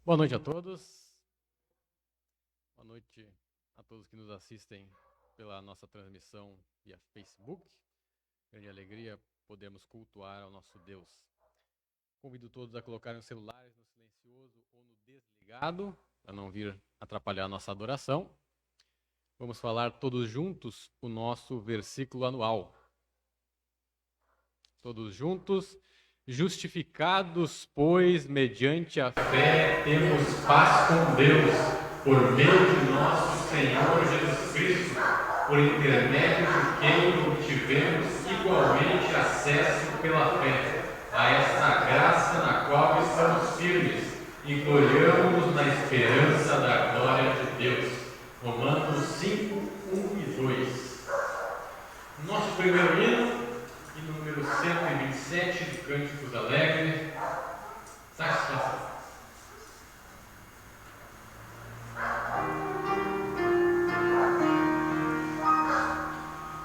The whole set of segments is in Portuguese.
Boa noite a todos. Boa noite a todos que nos assistem pela nossa transmissão via Facebook. Grande alegria podermos cultuar ao nosso Deus. Convido todos a colocarem os celulares no silencioso ou no desligado, para não vir atrapalhar a nossa adoração. Vamos falar todos juntos o nosso versículo anual. Todos juntos. Justificados, pois, mediante a fé, temos paz com Deus, por meio de nosso Senhor Jesus Cristo, por intermédio de quem obtivemos igualmente acesso pela fé a esta graça na qual estamos firmes e gloriamo-nos na esperança da glória de Deus. Romanos 5, 1 e 2. Nosso primeiro hino, número 127 de Cânticos Alegres, satisfação.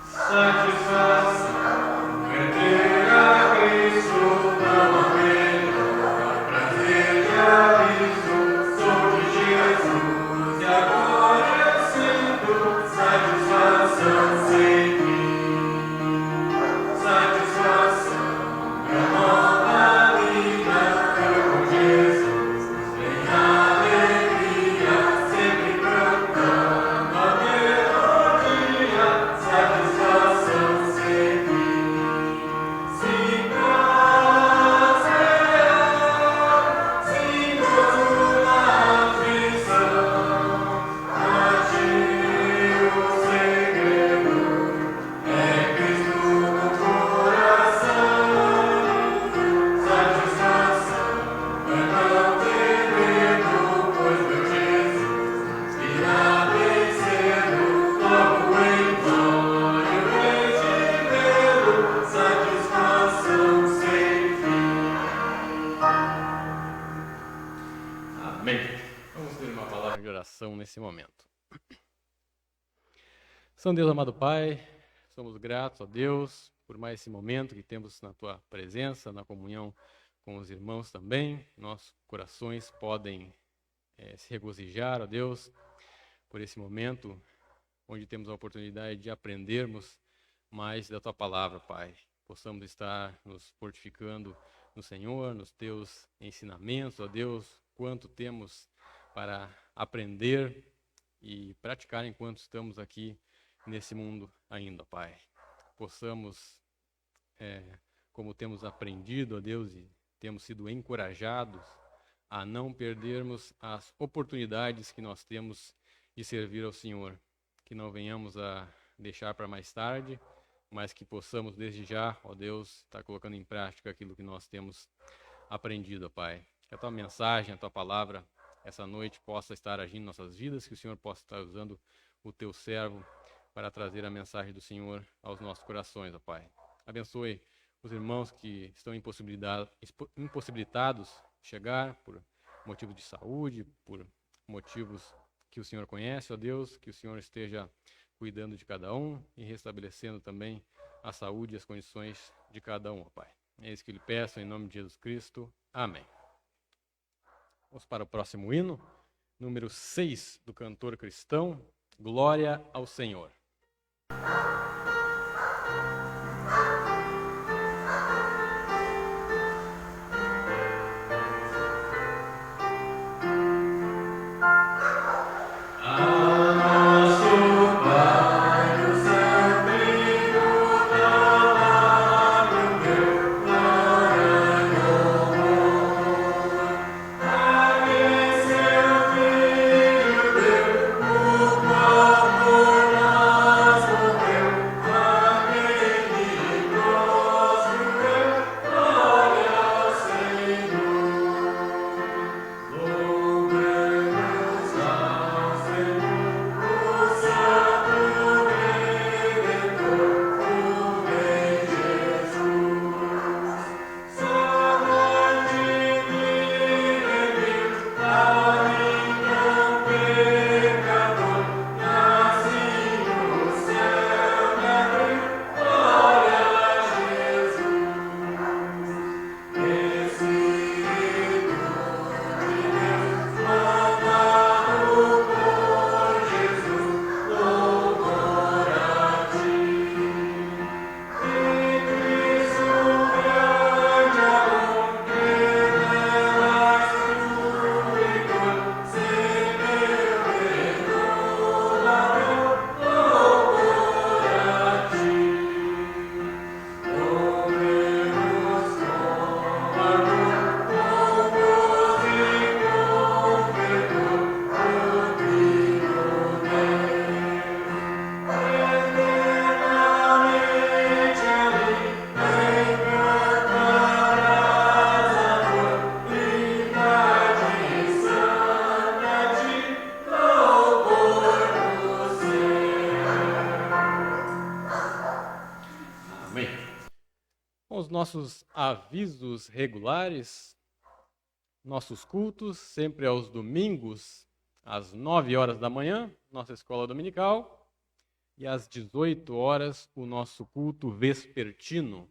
Satisfação é ter a Cristo, não há melhor prazer já visto, sou de Jesus e agora eu sinto satisfação sem fim. Nesse momento. Santo Deus, amado Pai, somos gratos a Deus por mais esse momento que temos na Tua presença, na comunhão com os irmãos também. Nossos corações podem se regozijar, ó Deus, por esse momento onde temos a oportunidade de aprendermos mais da Tua palavra, Pai. Possamos estar nos fortificando no Senhor, nos Teus ensinamentos, ó Deus, quanto temos para aprender e praticar enquanto estamos aqui nesse mundo ainda, Pai. Possamos, como temos aprendido, ó Deus, e temos sido encorajados a não perdermos as oportunidades que nós temos de servir ao Senhor. Que não venhamos a deixar para mais tarde, mas que possamos desde já, ó Deus, estar colocando em prática aquilo que nós temos aprendido, ó Pai. Que a Tua mensagem, a Tua palavra, essa noite possa estar agindo em nossas vidas, que o Senhor possa estar usando o Teu servo para trazer a mensagem do Senhor aos nossos corações, ó Pai. Abençoe os irmãos que estão impossibilitados de chegar por motivos de saúde, por motivos que o Senhor conhece, ó Deus, que o Senhor esteja cuidando de cada um e restabelecendo também a saúde e as condições de cada um, ó Pai. É isso que lhe peço, em nome de Jesus Cristo. Amém. Vamos para o próximo hino, número 6 do cantor cristão, Glória ao Senhor. nossos avisos regulares, nossos cultos, sempre aos domingos, às 9 horas da manhã, nossa escola dominical, e às 18 horas, o nosso culto vespertino.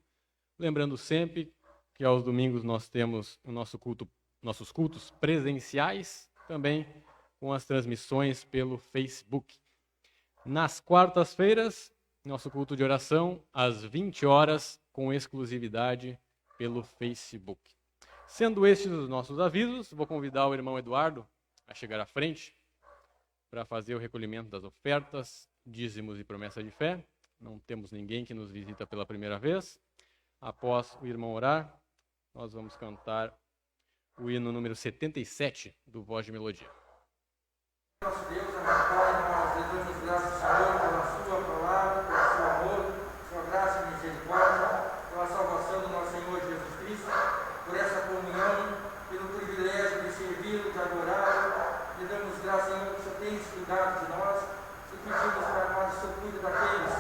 Lembrando sempre que aos domingos nós temos o nossos cultos presenciais, também com as transmissões pelo Facebook. Nas quartas-feiras, nosso culto de oração, às 20 horas, com exclusividade pelo Facebook. Sendo estes os nossos avisos, vou convidar o irmão Eduardo a chegar à frente para fazer o recolhimento das ofertas, dízimos e promessa de fé. Não temos ninguém que nos visita pela primeira vez. Após o irmão orar, nós vamos cantar o hino número 77 do Voz de Melodia. Nosso Deus, amado Pai, nós damos graças ao Senhor pela sua palavra, pelo seu amor, sua graça e misericórdia, pela salvação do nosso Senhor Jesus Cristo, por essa comunhão, pelo privilégio de servi-lo, de adorá-lo. Lhe damos graças, Senhor, que o Senhor tem cuidado de nós e pedimos para nós que o Senhor cuide daqueles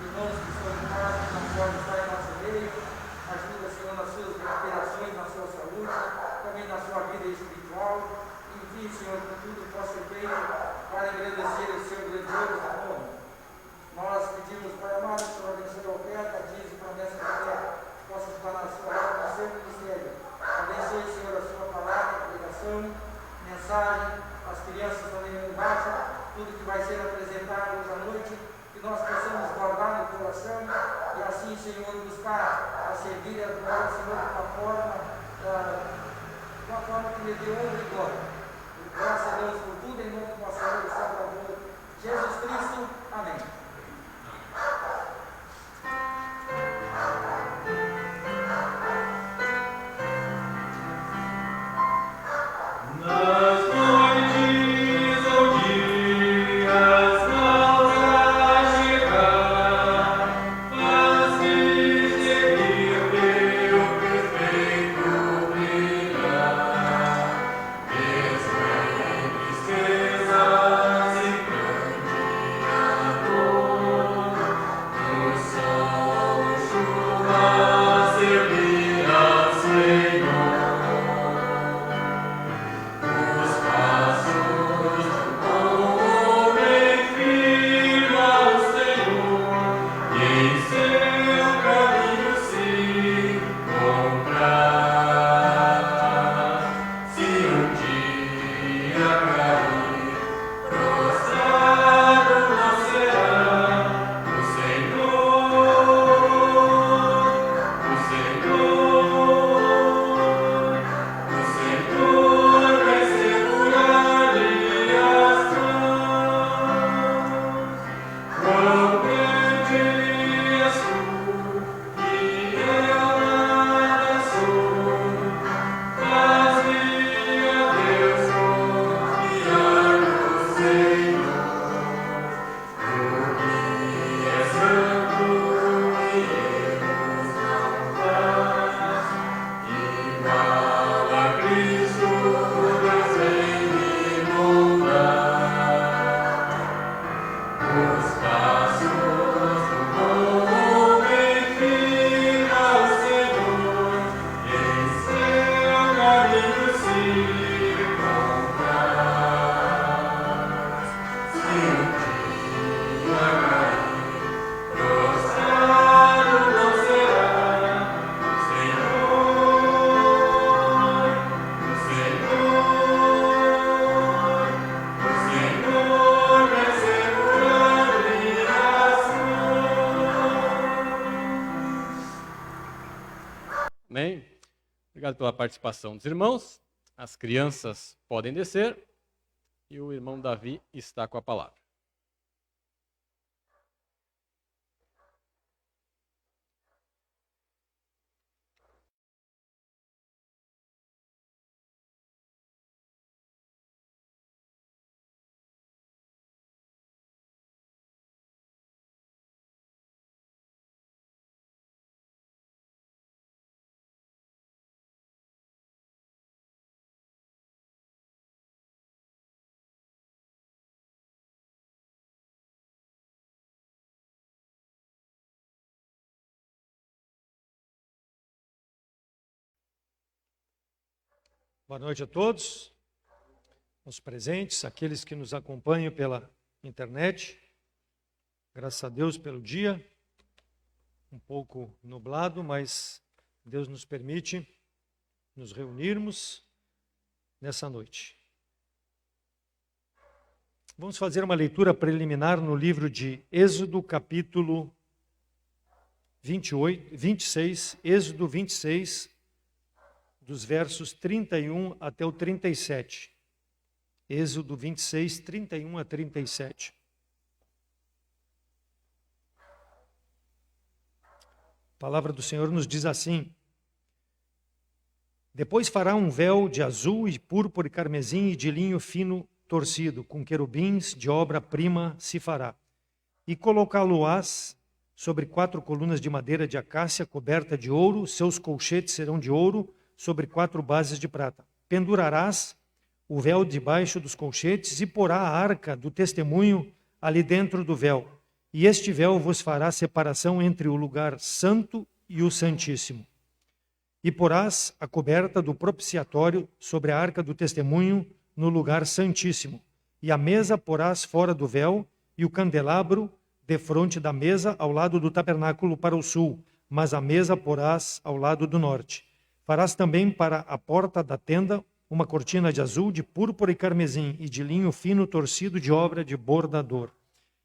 irmãos que estão em casa, que não podem estar em nosso meio. Ajuda, Senhor, nas suas recuperações, na sua saúde, também na sua vida espiritual. Envie, Senhor, que tudo possa ser feito para engrandecer o seu grandioso nome. Nós pedimos, Pai amado, que o Senhor abençoe a oferta, diz e promessa de fé, possa estar na sua obra, no seu ministério. Abençoe, Senhor, a sua palavra, a pregação, mensagem, as crianças também embaixo, tudo que vai ser apresentado hoje à noite, que nós possamos guardar no coração e assim, Senhor, buscar a servir e adorar o Senhor de uma forma que lhe dê honra e glória. Graças a Deus por tudo, em nome do nosso Senhor e Salvador Jesus Cristo. Amém. Amém? Obrigado pela participação dos irmãos. As crianças podem descer e o irmão Davi está com a palavra. Boa noite a todos, os presentes, aqueles que nos acompanham pela internet. Graças a Deus pelo dia, um pouco nublado, mas Deus nos permite nos reunirmos nessa noite. Vamos fazer uma leitura preliminar no livro de Êxodo, capítulo 26, Êxodo 26, dos versos 31 até o 37. Êxodo 26, 31 a 37. A palavra do Senhor nos diz assim: Depois fará um véu de azul e púrpura e carmesim e de linho fino torcido, com querubins de obra-prima se fará. E colocá-lo-ás sobre 4 colunas de madeira de acácia coberta de ouro, seus colchetes serão de ouro, sobre 4 bases de prata. Pendurarás o véu debaixo dos colchetes e porá a arca do testemunho ali dentro do véu. E este véu vos fará separação entre o lugar santo e o santíssimo. E porás a coberta do propiciatório sobre a arca do testemunho no lugar santíssimo. E a mesa porás fora do véu e o candelabro defronte da mesa ao lado do tabernáculo para o sul, mas a mesa porás ao lado do norte. Farás também para a porta da tenda uma cortina de azul, de púrpura e carmesim, e de linho fino torcido de obra de bordador.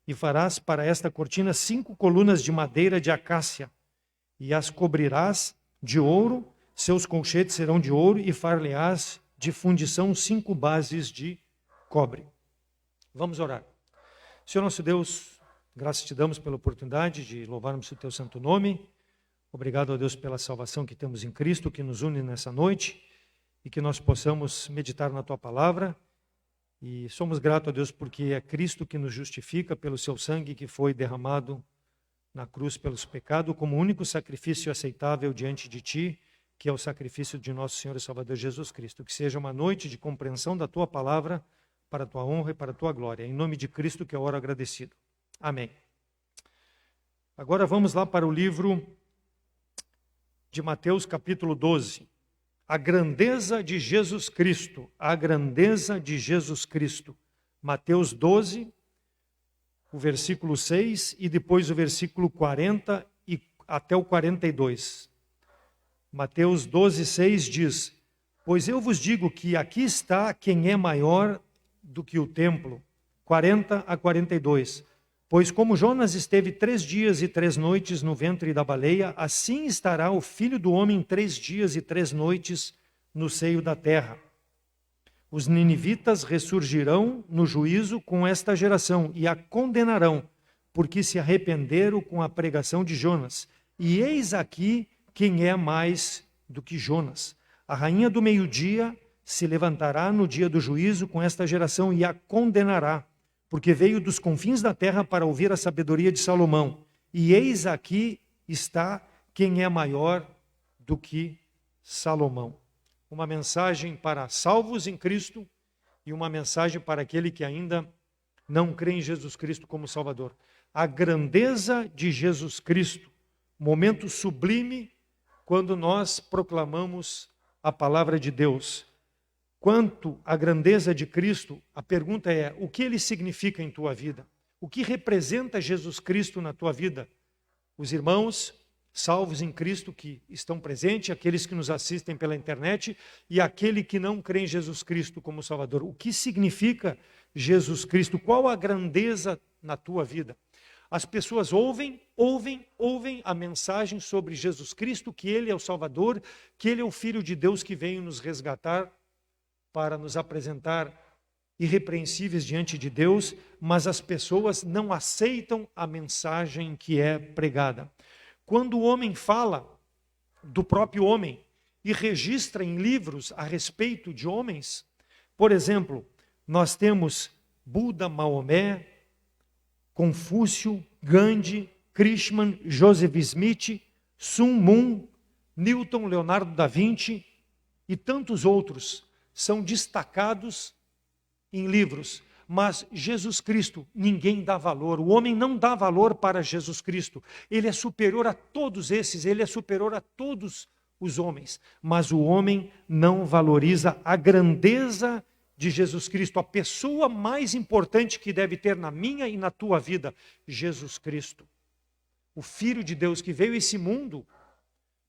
E farás para esta cortina 5 colunas de madeira de acácia, e as cobrirás de ouro, seus colchetes serão de ouro, e far-lhe-ás de fundição 5 bases de cobre. Vamos orar. Senhor nosso Deus, graças te damos pela oportunidade de louvarmos o teu santo nome. Obrigado a Deus pela salvação que temos em Cristo, que nos une nessa noite, e que nós possamos meditar na tua palavra. E somos gratos a Deus porque é Cristo que nos justifica pelo seu sangue que foi derramado na cruz pelos pecados, como único sacrifício aceitável diante de ti, que é o sacrifício de nosso Senhor e Salvador Jesus Cristo. Que seja uma noite de compreensão da tua palavra, para a tua honra e para a tua glória. Em nome de Cristo que eu oro agradecido. Amém. Agora vamos lá para o livro de Mateus, capítulo 12. A grandeza de Jesus Cristo. A grandeza de Jesus Cristo. Mateus 12, o versículo 6 e depois o versículo 40 e até o 42. Mateus 12, 6 diz: Pois eu vos digo que aqui está quem é maior do que o templo. 40 a 42. Pois como Jonas esteve 3 dias e 3 noites no ventre da baleia, assim estará o Filho do Homem 3 dias e 3 noites no seio da terra. Os ninivitas ressurgirão no juízo com esta geração e a condenarão, porque se arrependeram com a pregação de Jonas. E eis aqui quem é mais do que Jonas. A rainha do meio-dia se levantará no dia do juízo com esta geração e a condenará, porque veio dos confins da terra para ouvir a sabedoria de Salomão. E eis aqui está quem é maior do que Salomão. Uma mensagem para salvos em Cristo e uma mensagem para aquele que ainda não crê em Jesus Cristo como Salvador. A grandeza de Jesus Cristo, momento sublime quando nós proclamamos a palavra de Deus. Quanto à grandeza de Cristo, a pergunta é: o que ele significa em tua vida? O que representa Jesus Cristo na tua vida? Os irmãos salvos em Cristo que estão presentes, aqueles que nos assistem pela internet e aquele que não crê em Jesus Cristo como Salvador. O que significa Jesus Cristo? Qual a grandeza na tua vida? As pessoas ouvem a mensagem sobre Jesus Cristo, que Ele é o Salvador, que Ele é o Filho de Deus que veio nos resgatar para nos apresentar irrepreensíveis diante de Deus, mas as pessoas não aceitam a mensagem que é pregada. Quando o homem fala do próprio homem e registra em livros a respeito de homens, por exemplo, nós temos Buda, Maomé, Confúcio, Gandhi, Krishna, Joseph Smith, Sun Moon, Newton, Leonardo da Vinci e tantos outros são destacados em livros. Mas Jesus Cristo, ninguém dá valor. O homem não dá valor para Jesus Cristo. Ele é superior a todos esses, ele é superior a todos os homens, mas o homem não valoriza a grandeza de Jesus Cristo, a pessoa mais importante que deve ter na minha e na tua vida, Jesus Cristo, o Filho de Deus que veio a esse mundo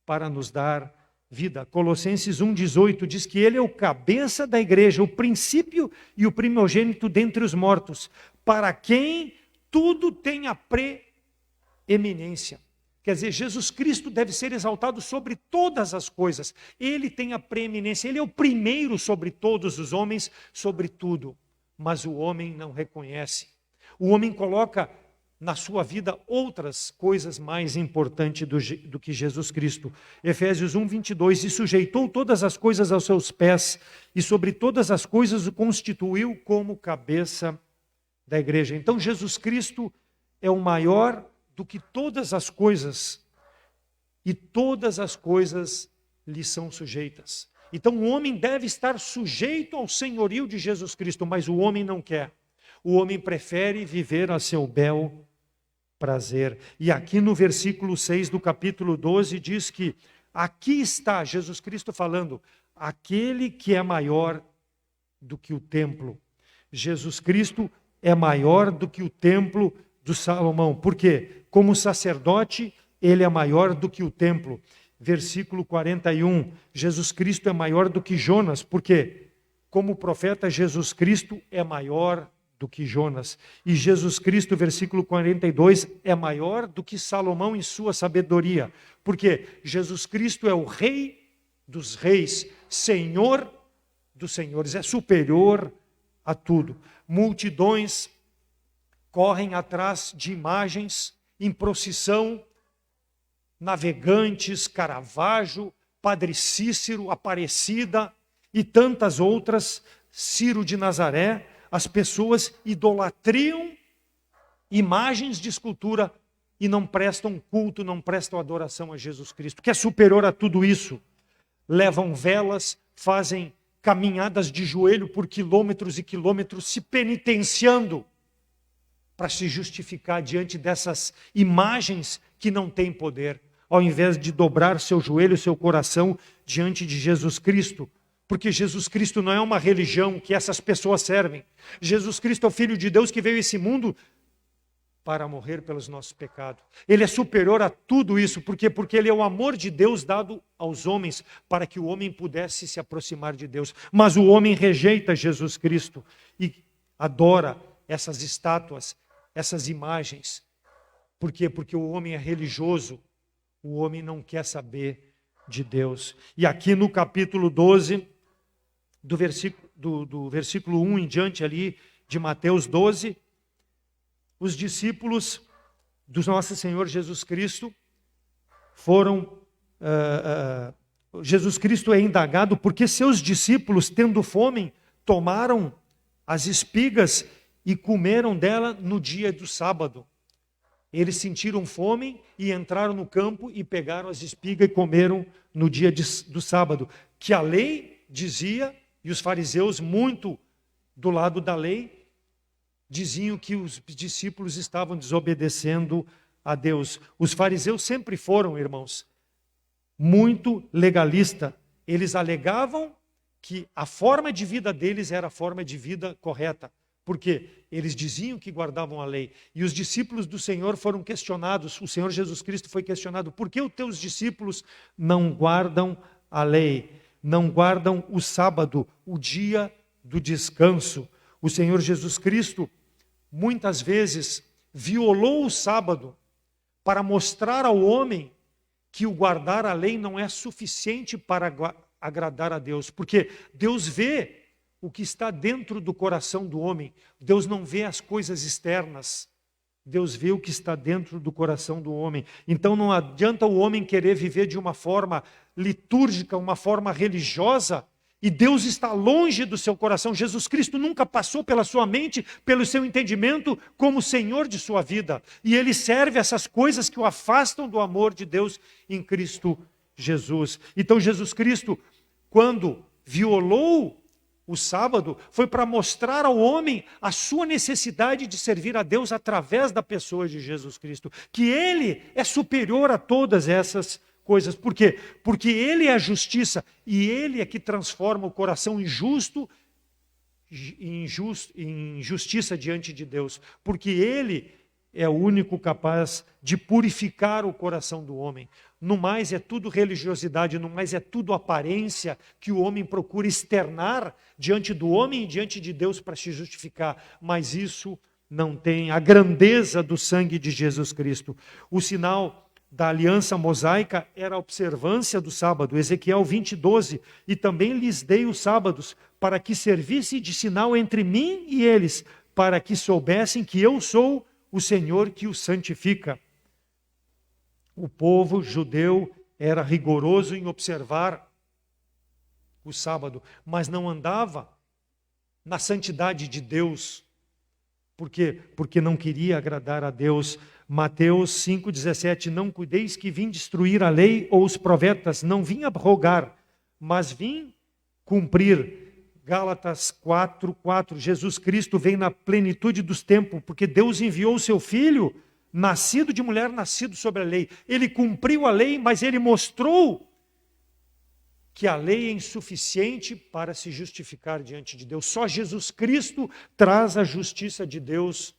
para nos dar vida. Colossenses 1,18 diz que ele é o cabeça da igreja, o princípio e o primogênito dentre os mortos, para quem tudo tem a preeminência. Quer dizer, Jesus Cristo deve ser exaltado sobre todas as coisas. Ele tem a preeminência, ele é o primeiro sobre todos os homens, sobre tudo. Mas o homem não reconhece. O homem coloca na sua vida outras coisas mais importantes do que Jesus Cristo. Efésios 1:22, e sujeitou todas as coisas aos seus pés, e sobre todas as coisas o constituiu como cabeça da igreja. Então Jesus Cristo é o maior do que todas as coisas, e todas as coisas lhe são sujeitas. Então o homem deve estar sujeito ao senhorio de Jesus Cristo, mas o homem não quer. O homem prefere viver a seu bel prazer. E aqui no versículo 6 do capítulo 12 diz que aqui está Jesus Cristo falando, aquele que é maior do que o templo. Jesus Cristo é maior do que o templo do Salomão. Por quê? Como sacerdote, ele é maior do que o templo. Versículo 41, Jesus Cristo é maior do que Jonas. Por quê? Como profeta, Jesus Cristo é maior do que Jonas. E Jesus Cristo, versículo 42, é maior do que Salomão em sua sabedoria. Porque Jesus Cristo é o Rei dos reis, Senhor dos senhores, é superior a tudo. Multidões correm atrás de imagens em procissão, Navegantes, Caravaggio, Padre Cícero, Aparecida e tantas outras, Ciro de Nazaré. As pessoas idolatriam imagens de escultura e não prestam culto, não prestam adoração a Jesus Cristo, que é superior a tudo isso. Levam velas, fazem caminhadas de joelho por quilômetros e quilômetros, se penitenciando para se justificar diante dessas imagens que não têm poder, ao invés de dobrar seu joelho, seu coração diante de Jesus Cristo. Porque Jesus Cristo não é uma religião que essas pessoas servem. Jesus Cristo é o Filho de Deus que veio a esse mundo para morrer pelos nossos pecados. Ele é superior a tudo isso. Por quê? Porque ele é o amor de Deus dado aos homens para que o homem pudesse se aproximar de Deus. Mas o homem rejeita Jesus Cristo e adora essas estátuas, essas imagens. Por quê? Porque o homem é religioso. O homem não quer saber de Deus. E aqui no capítulo 12... do versículo 1 em diante ali, de Mateus 12, os discípulos do nosso Senhor Jesus Cristo foram... Jesus Cristo é indagado porque seus discípulos, tendo fome, tomaram as espigas e comeram dela no dia do sábado. Eles sentiram fome e entraram no campo e pegaram as espigas e comeram no dia do sábado. Que a lei dizia... E os fariseus, muito do lado da lei, diziam que os discípulos estavam desobedecendo a Deus. Os fariseus sempre foram, irmãos, muito legalistas. Eles alegavam que a forma de vida deles era a forma de vida correta. Porque eles diziam que guardavam a lei. E os discípulos do Senhor foram questionados. O Senhor Jesus Cristo foi questionado. Por que os teus discípulos não guardam a lei? Não guardam o sábado, o dia do descanso. O Senhor Jesus Cristo, muitas vezes, violou o sábado para mostrar ao homem que o guardar a lei não é suficiente para agradar a Deus. Porque Deus vê o que está dentro do coração do homem. Deus não vê as coisas externas. Deus vê o que está dentro do coração do homem. Então não adianta o homem querer viver de uma forma litúrgica, uma forma religiosa, e Deus está longe do seu coração. Jesus Cristo nunca passou pela sua mente, pelo seu entendimento, como Senhor de sua vida. E Ele serve essas coisas que o afastam do amor de Deus em Cristo Jesus. Então Jesus Cristo, quando violou o sábado, foi para mostrar ao homem a sua necessidade de servir a Deus através da pessoa de Jesus Cristo. Que Ele é superior a todas essas coisas. Por quê? Porque Ele é a justiça e Ele é que transforma o coração injusto em justiça diante de Deus. Porque Ele é o único capaz de purificar o coração do homem. No mais é tudo religiosidade, no mais é tudo aparência que o homem procura externar diante do homem e diante de Deus para se justificar. Mas isso não tem a grandeza do sangue de Jesus Cristo. O sinal da aliança mosaica era a observância do sábado, Ezequiel 20:12. E também lhes dei os sábados para que servisse de sinal entre mim e eles, para que soubessem que eu sou o Senhor que os santifica. O povo judeu era rigoroso em observar o sábado, mas não andava na santidade de Deus. Por quê? Porque não queria agradar a Deus. Mateus 5,17, não cuideis que vim destruir a lei ou os profetas, não vim abrogar, mas vim cumprir. Gálatas 4:4, Jesus Cristo vem na plenitude dos tempos, porque Deus enviou o seu Filho, nascido de mulher, nascido sobre a lei. Ele cumpriu a lei, mas ele mostrou que a lei é insuficiente para se justificar diante de Deus. Só Jesus Cristo traz a justiça de Deus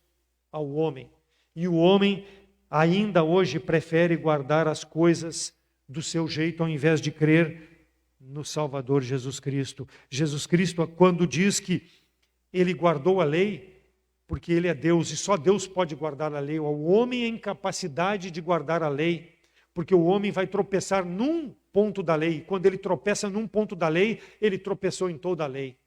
ao homem. E o homem ainda hoje prefere guardar as coisas do seu jeito ao invés de crer no Salvador Jesus Cristo. Jesus Cristo, quando diz que ele guardou a lei, porque ele é Deus e só Deus pode guardar a lei. O homem é incapacidade de guardar a lei, porque o homem vai tropeçar num ponto da lei. Quando ele tropeça num ponto da lei, ele tropeçou em toda a lei.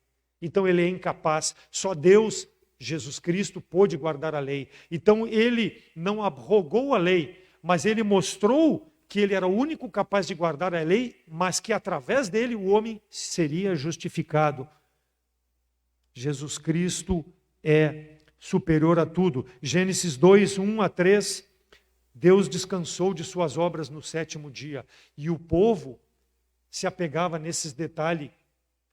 Então ele é incapaz. Só Deus, Jesus Cristo, pôde guardar a lei. Então ele não abrogou a lei, mas ele mostrou que ele era o único capaz de guardar a lei, mas que através dele o homem seria justificado. Jesus Cristo é superior a tudo. Gênesis 2:1-3, Deus descansou de suas obras no 7º dia. E o povo se apegava nesses detalhes,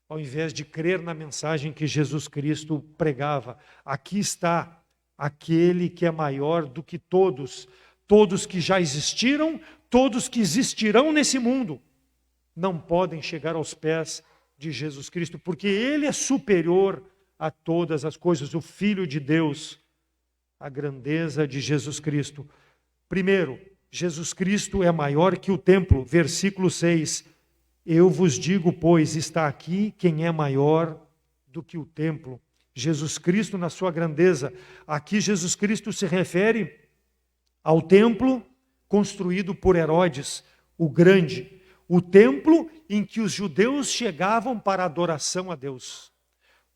ao invés de crer na mensagem que Jesus Cristo pregava. Aqui está aquele que é maior do que todos. Todos que já existiram, todos que existirão nesse mundo, não podem chegar aos pés de Jesus Cristo, porque Ele é superior a todas as coisas, o Filho de Deus, a grandeza de Jesus Cristo. Primeiro, Jesus Cristo é maior que o templo, versículo 6. Eu vos digo, pois, está aqui quem é maior do que o templo. Jesus Cristo na sua grandeza. Aqui Jesus Cristo se refere ao templo construído por Herodes, o Grande. O templo em que os judeus chegavam para adoração a Deus.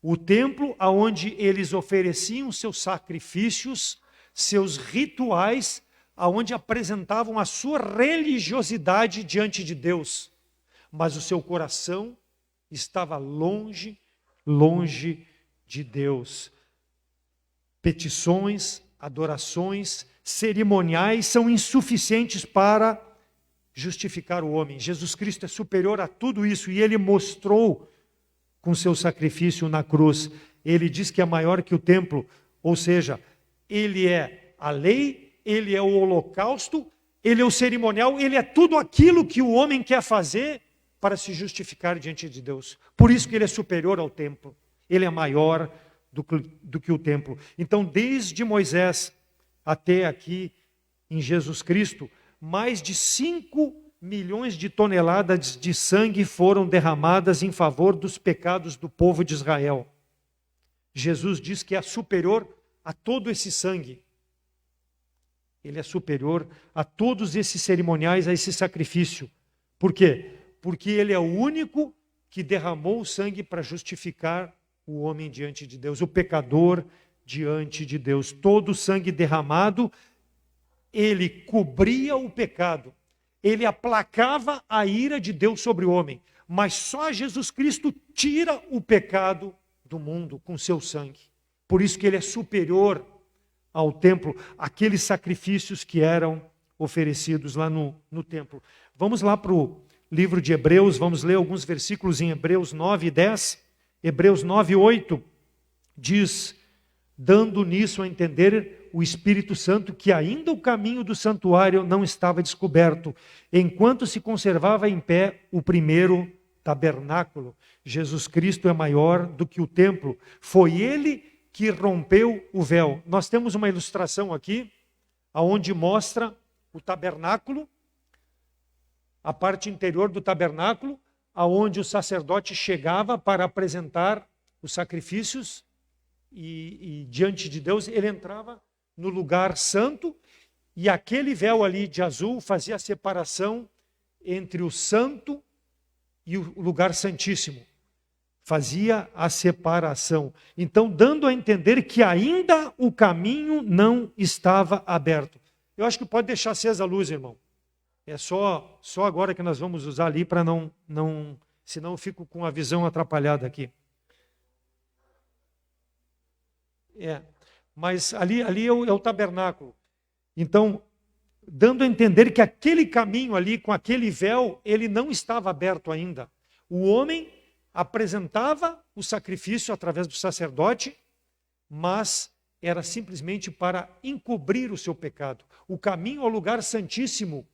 O templo onde eles ofereciam seus sacrifícios, seus rituais, onde apresentavam a sua religiosidade diante de Deus. Mas o seu coração estava longe de Deus. Petições, adorações, cerimoniais são insuficientes para justificar o homem. Jesus Cristo é superior a tudo isso e Ele mostrou com seu sacrifício na cruz. Ele diz que é maior que o templo, ou seja, Ele é a lei, Ele é o holocausto, Ele é o cerimonial, Ele é tudo aquilo que o homem quer fazer para se justificar diante de Deus. Por isso que Ele é superior ao templo. Ele é maior do que o templo. Então, desde Moisés até aqui, em Jesus Cristo, mais de 5 milhões de toneladas de sangue foram derramadas em favor dos pecados do povo de Israel. Jesus diz que é superior a todo esse sangue. Ele é superior a todos esses cerimoniais, a esse sacrifício. Por quê? Porque Ele é o único que derramou o sangue para justificar o homem diante de Deus, o pecador diante de Deus. Todo o sangue derramado, ele cobria o pecado. Ele aplacava a ira de Deus sobre o homem. Mas só Jesus Cristo tira o pecado do mundo com seu sangue. Por isso que Ele é superior ao templo, aqueles sacrifícios que eram oferecidos lá no templo. Vamos lá para o livro de Hebreus, vamos ler alguns versículos em Hebreus 9 e 10. Hebreus 9, 8 diz, dando nisso a entender o Espírito Santo, que ainda o caminho do santuário não estava descoberto, enquanto se conservava em pé o primeiro tabernáculo. Jesus Cristo é maior do que o templo. Foi ele que rompeu o véu. Nós temos uma ilustração aqui, onde mostra o tabernáculo, a parte interior do tabernáculo, aonde o sacerdote chegava para apresentar os sacrifícios e diante de Deus ele entrava no lugar santo, e aquele véu ali de azul fazia a separação entre o santo e o lugar santíssimo. Fazia a separação. Então, dando a entender que ainda o caminho não estava aberto. Eu acho que pode deixar acesa a luz, irmão. É só agora que nós vamos usar ali para não, senão eu fico com a visão atrapalhada aqui. Mas ali é o tabernáculo. Então, dando a entender que aquele caminho ali, com aquele véu, ele não estava aberto ainda. O homem apresentava o sacrifício através do sacerdote, mas era simplesmente para encobrir o seu pecado. O caminho ao lugar santíssimo,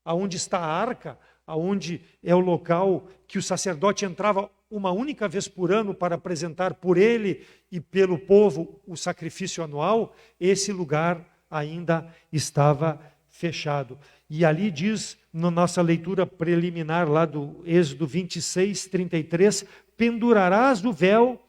aonde está a arca, aonde é o local que o sacerdote entrava uma única vez por ano para apresentar por ele e pelo povo o sacrifício anual, esse lugar ainda estava fechado. E ali diz, na nossa leitura preliminar lá do Êxodo 26, 33, pendurarás o véu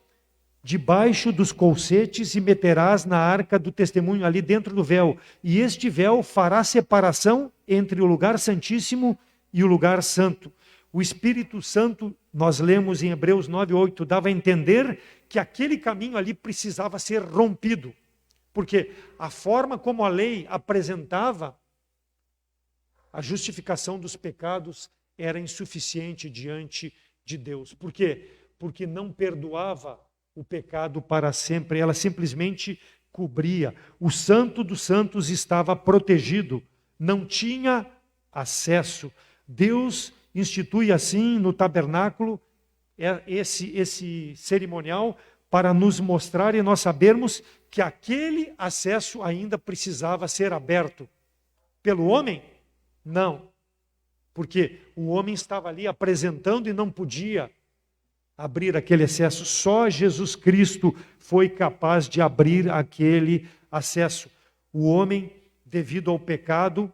debaixo dos colchetes e meterás na arca do testemunho ali dentro do véu. E este véu fará separação entre o lugar santíssimo e o lugar santo. O Espírito Santo, nós lemos em Hebreus 9:8, dava a entender que aquele caminho ali precisava ser rompido. Porque a forma como a lei apresentava a justificação dos pecados era insuficiente diante de Deus. Por quê? Porque não perdoava o pecado para sempre, ela simplesmente cobria. O Santo dos Santos estava protegido, não tinha acesso. Deus institui assim no tabernáculo esse cerimonial para nos mostrar e nós sabermos que aquele acesso ainda precisava ser aberto. Pelo homem? Não. Porque o homem estava ali apresentando e não podia abrir aquele acesso. Só Jesus Cristo foi capaz de abrir aquele acesso. O homem, devido ao pecado,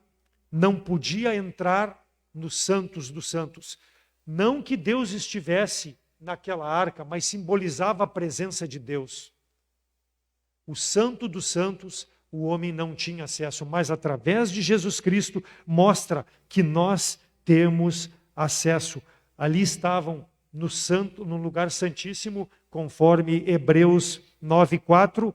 não podia entrar nos santos dos santos. Não que Deus estivesse naquela arca, mas simbolizava a presença de Deus. O santo dos santos, o homem não tinha acesso, mas através de Jesus Cristo mostra que nós temos acesso. Ali estavam no lugar santíssimo, conforme Hebreus 9:4,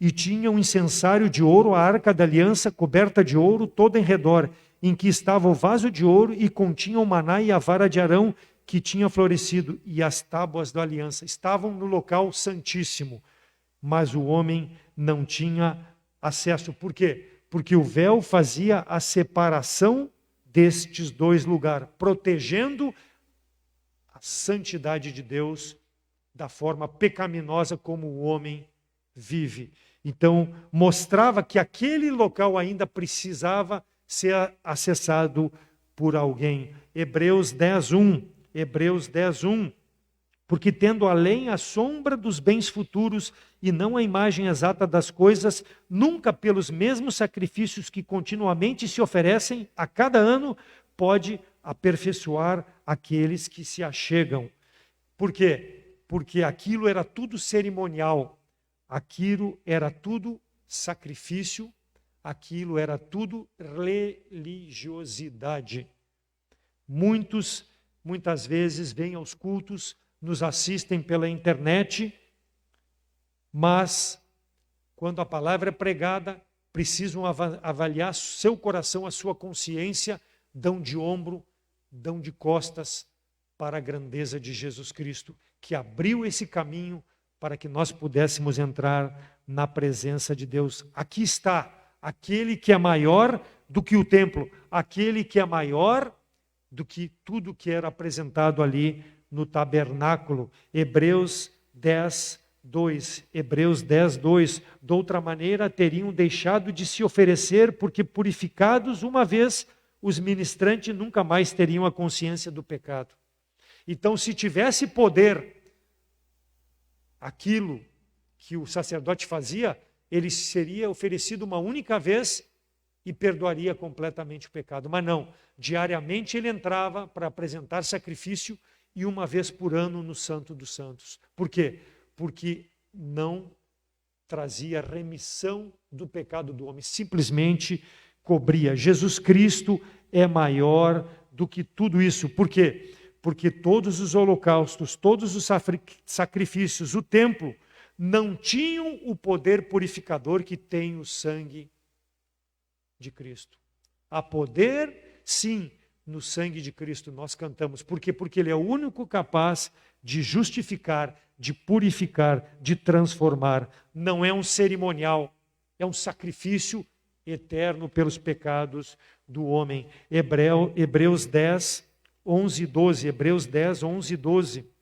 e tinha um incensário de ouro, a arca da aliança coberta de ouro toda em redor, em que estava o vaso de ouro e continha o maná e a vara de Arão que tinha florescido, e as tábuas da aliança. Estavam no local santíssimo, mas o homem não tinha acesso. Por quê? Porque o véu fazia a separação destes dois lugares, protegendo a santidade de Deus da forma pecaminosa como o homem vive. Então, mostrava que aquele local ainda precisava ser acessado por alguém. Hebreus 10:1. Hebreus 10:1. Porque tendo além a sombra dos bens futuros e não a imagem exata das coisas, nunca pelos mesmos sacrifícios que continuamente se oferecem a cada ano, pode aperfeiçoar aqueles que se achegam. Por quê? Porque aquilo era tudo cerimonial, aquilo era tudo sacrifício, aquilo era tudo religiosidade. Muitas vezes vêm aos cultos, nos assistem pela internet, mas quando a palavra é pregada, precisam avaliar seu coração, a sua consciência, dão de ombro, dão de costas para a grandeza de Jesus Cristo, que abriu esse caminho para que nós pudéssemos entrar na presença de Deus. Aqui está aquele que é maior do que o templo, aquele que é maior do que tudo que era apresentado ali no tabernáculo. Hebreus 10, 2, Hebreus 10, 2, de outra maneira teriam deixado de se oferecer, porque purificados uma vez, os ministrantes nunca mais teriam a consciência do pecado. Então, se tivesse poder, aquilo que o sacerdote fazia, ele seria oferecido uma única vez e perdoaria completamente o pecado. Mas não, diariamente ele entrava para apresentar sacrifício e uma vez por ano no Santo dos Santos. Por quê? Porque não trazia remissão do pecado do homem, simplesmente cobria. Jesus Cristo é maior do que tudo isso. Por quê? Porque todos os holocaustos, todos os sacrifícios, o templo, não tinham o poder purificador que tem o sangue de Cristo. Há poder, sim, no sangue de Cristo. Nós cantamos. Por quê? Porque Ele é o único capaz de justificar, de purificar, de transformar. Não é um cerimonial, é um sacrifício eterno pelos pecados do homem. Hebreus 10, 11 e 12. Hebreus 10, 11 e 12.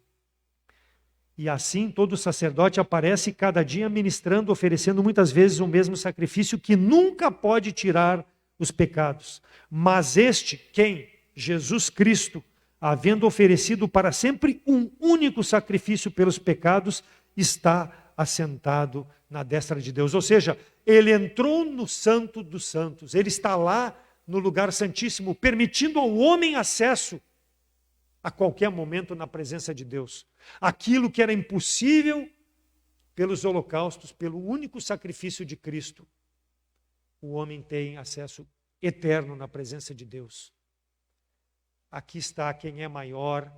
E assim todo sacerdote aparece cada dia ministrando, oferecendo muitas vezes o mesmo sacrifício que nunca pode tirar os pecados. Mas este, quem? Jesus Cristo, havendo oferecido para sempre um único sacrifício pelos pecados, está assentado na destra de Deus. Ou seja, ele entrou no Santo dos Santos, ele está lá no lugar santíssimo, permitindo ao homem acesso a qualquer momento na presença de Deus. Aquilo que era impossível pelos holocaustos, pelo único sacrifício de Cristo, o homem tem acesso eterno na presença de Deus. Aqui está quem é maior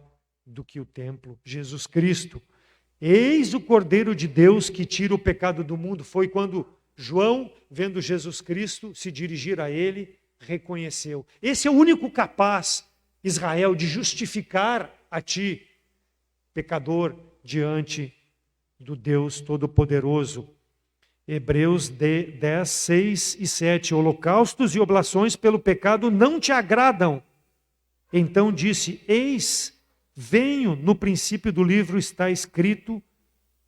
do que o templo, Jesus Cristo. Eis o Cordeiro de Deus que tira o pecado do mundo. Foi quando João, vendo Jesus Cristo se dirigir a ele, reconheceu. Esse é o único capaz, Israel, de justificar a ti, pecador, diante do Deus Todo-Poderoso. Hebreus 10, 6 e 7. Holocaustos e oblações pelo pecado não te agradam. Então disse, eis, venho, no princípio do livro está escrito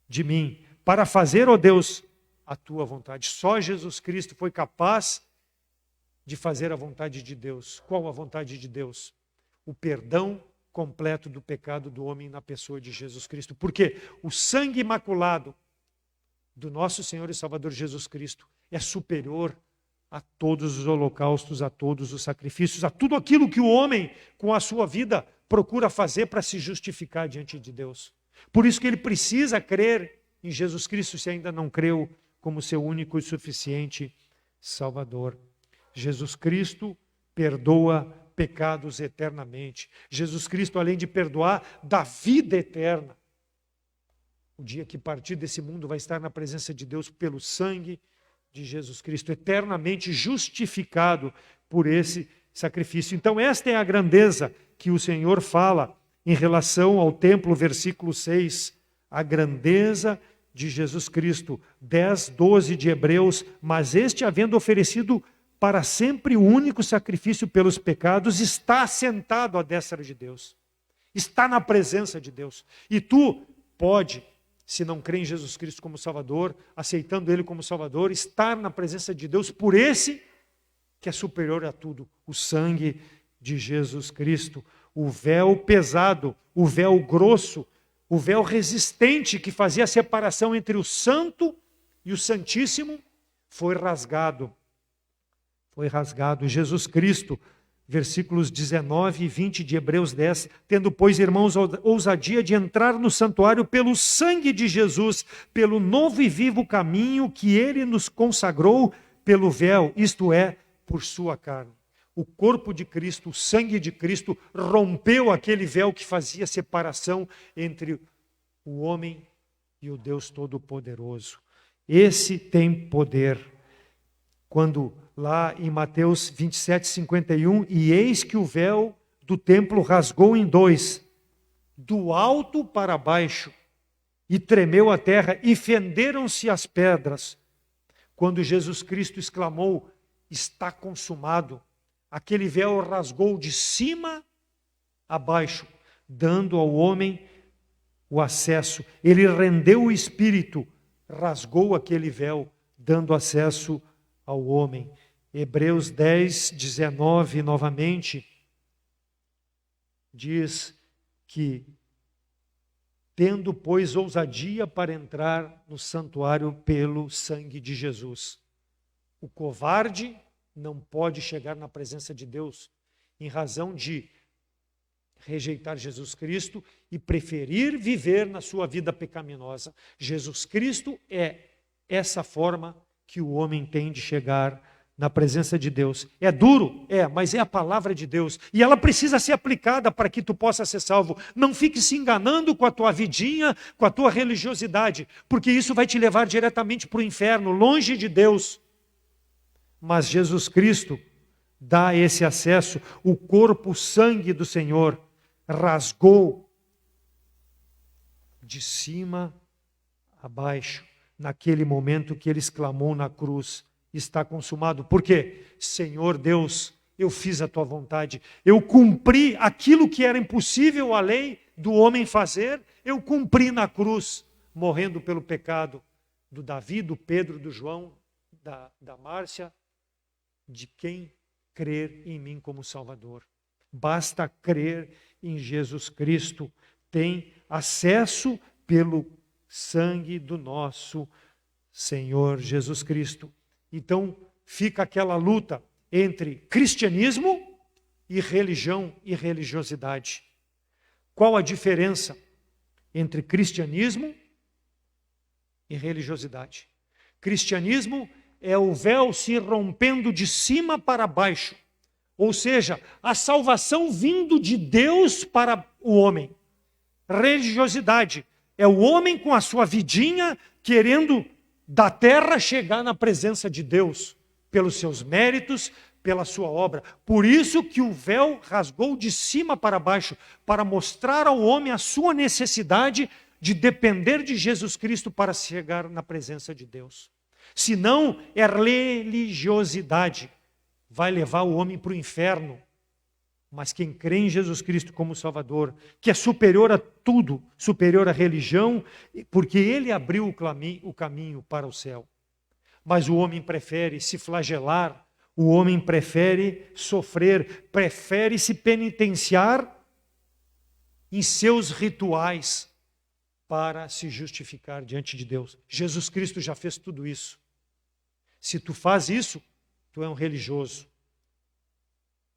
de mim, para fazer, ó Deus, a tua vontade. Só Jesus Cristo foi capaz de fazer a vontade de Deus. Qual a vontade de Deus? O perdão completo do pecado do homem na pessoa de Jesus Cristo. Porque o sangue imaculado do nosso Senhor e Salvador Jesus Cristo é superior a todos os holocaustos, a todos os sacrifícios, a tudo aquilo que o homem, com a sua vida, procura fazer para se justificar diante de Deus. Por isso que ele precisa crer em Jesus Cristo, se ainda não creu, como seu único e suficiente Salvador. Jesus Cristo perdoa pecados eternamente. Jesus Cristo, além de perdoar, dá vida eterna. O dia que partir desse mundo vai estar na presença de Deus pelo sangue de Jesus Cristo, eternamente justificado por esse sacrifício. Então esta é a grandeza que o Senhor fala em relação ao templo, versículo 6, a grandeza de Jesus Cristo. 10, 12 de Hebreus, mas este, havendo oferecido para sempre o único sacrifício pelos pecados, está assentado à destra de Deus, está na presença de Deus. E tu pode, se não crê em Jesus Cristo como Salvador, aceitando Ele como Salvador, estar na presença de Deus por esse que é superior a tudo, o sangue de Jesus Cristo. O véu pesado, o véu grosso, o véu resistente que fazia a separação entre o santo e o santíssimo, foi rasgado. Foi rasgado. Jesus Cristo, versículos 19 e 20 de Hebreus 10, tendo, pois, irmãos, ousadia de entrar no santuário pelo sangue de Jesus, pelo novo e vivo caminho que Ele nos consagrou pelo véu, isto é, por sua carne. O corpo de Cristo, o sangue de Cristo, rompeu aquele véu que fazia separação entre o homem e o Deus Todo-Poderoso. Esse tem poder. Quando lá em Mateus 27, 51, e eis que o véu do templo rasgou em dois, do alto para baixo, e tremeu a terra, e fenderam-se as pedras. Quando Jesus Cristo exclamou, está consumado, aquele véu rasgou de cima a baixo, dando ao homem o acesso, ele rendeu o Espírito, rasgou aquele véu, dando acesso ao homem. Hebreus 10, 19, novamente, diz que, tendo, pois, ousadia para entrar no santuário pelo sangue de Jesus. O covarde não pode chegar na presença de Deus em razão de rejeitar Jesus Cristo e preferir viver na sua vida pecaminosa. Jesus Cristo é essa forma que o homem tem de chegar na presença de Deus. É duro? É, mas é a palavra de Deus. E ela precisa ser aplicada para que tu possa ser salvo. Não fique se enganando com a tua vidinha, com a tua religiosidade, porque isso vai te levar diretamente para o inferno, longe de Deus. Mas Jesus Cristo dá esse acesso. O corpo, o sangue do Senhor rasgou de cima a baixo, naquele momento que ele exclamou na cruz: está consumado. Por quê? Senhor Deus, eu fiz a tua vontade. Eu cumpri aquilo que era impossível a lei do homem fazer. Eu cumpri na cruz, morrendo pelo pecado do Davi, do Pedro, do João, da Márcia, de quem crer em mim como Salvador. Basta crer em Jesus Cristo. Tem acesso pelo sangue do nosso Senhor Jesus Cristo. Então, fica aquela luta entre cristianismo e religião e religiosidade. Qual a diferença entre cristianismo e religiosidade? Cristianismo é o véu se rompendo de cima para baixo, ou seja, a salvação vindo de Deus para o homem. Religiosidade é o homem com a sua vidinha querendo da terra chegar na presença de Deus, pelos seus méritos, pela sua obra. Por isso que o véu rasgou de cima para baixo, para mostrar ao homem a sua necessidade de depender de Jesus Cristo para chegar na presença de Deus. Senão, é religiosidade. Vai levar o homem para o inferno. Mas quem crê em Jesus Cristo como Salvador, que é superior a tudo, superior à religião, porque ele abriu o caminho para o céu. Mas o homem prefere se flagelar, o homem prefere sofrer, prefere se penitenciar em seus rituais para se justificar diante de Deus. Jesus Cristo já fez tudo isso. Se tu faz isso, tu é um religioso.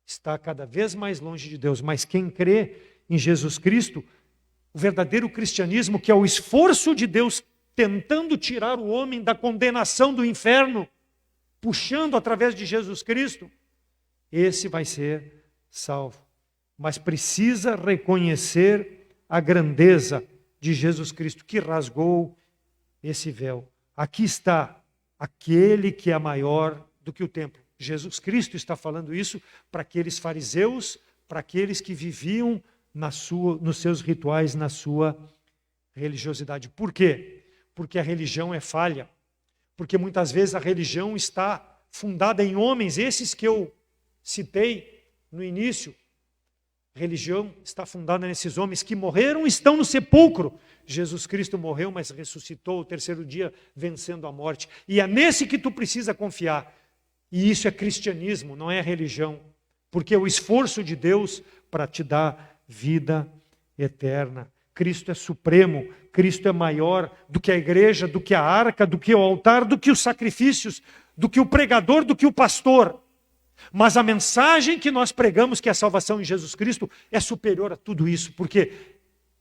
Está cada vez mais longe de Deus. Mas quem crê em Jesus Cristo, o verdadeiro cristianismo, que é o esforço de Deus tentando tirar o homem da condenação do inferno, puxando através de Jesus Cristo, esse vai ser salvo. Mas precisa reconhecer a grandeza de Jesus Cristo, que rasgou esse véu. Aqui está aquele que é maior do que o templo. Jesus Cristo está falando isso para aqueles fariseus, para aqueles que viviam nos seus rituais, na sua religiosidade. Por quê? Porque a religião é falha. Porque muitas vezes a religião está fundada em homens, esses que eu citei no início. A religião está fundada nesses homens que morreram e estão no sepulcro. Jesus Cristo morreu, mas ressuscitou o terceiro dia, vencendo a morte. E é nesse que tu precisa confiar. E isso é cristianismo, não é religião. Porque é o esforço de Deus para te dar vida eterna. Cristo é supremo, Cristo é maior do que a igreja, do que a arca, do que o altar, do que os sacrifícios, do que o pregador, do que o pastor. Mas a mensagem que nós pregamos, que é a salvação em Jesus Cristo, é superior a tudo isso, porque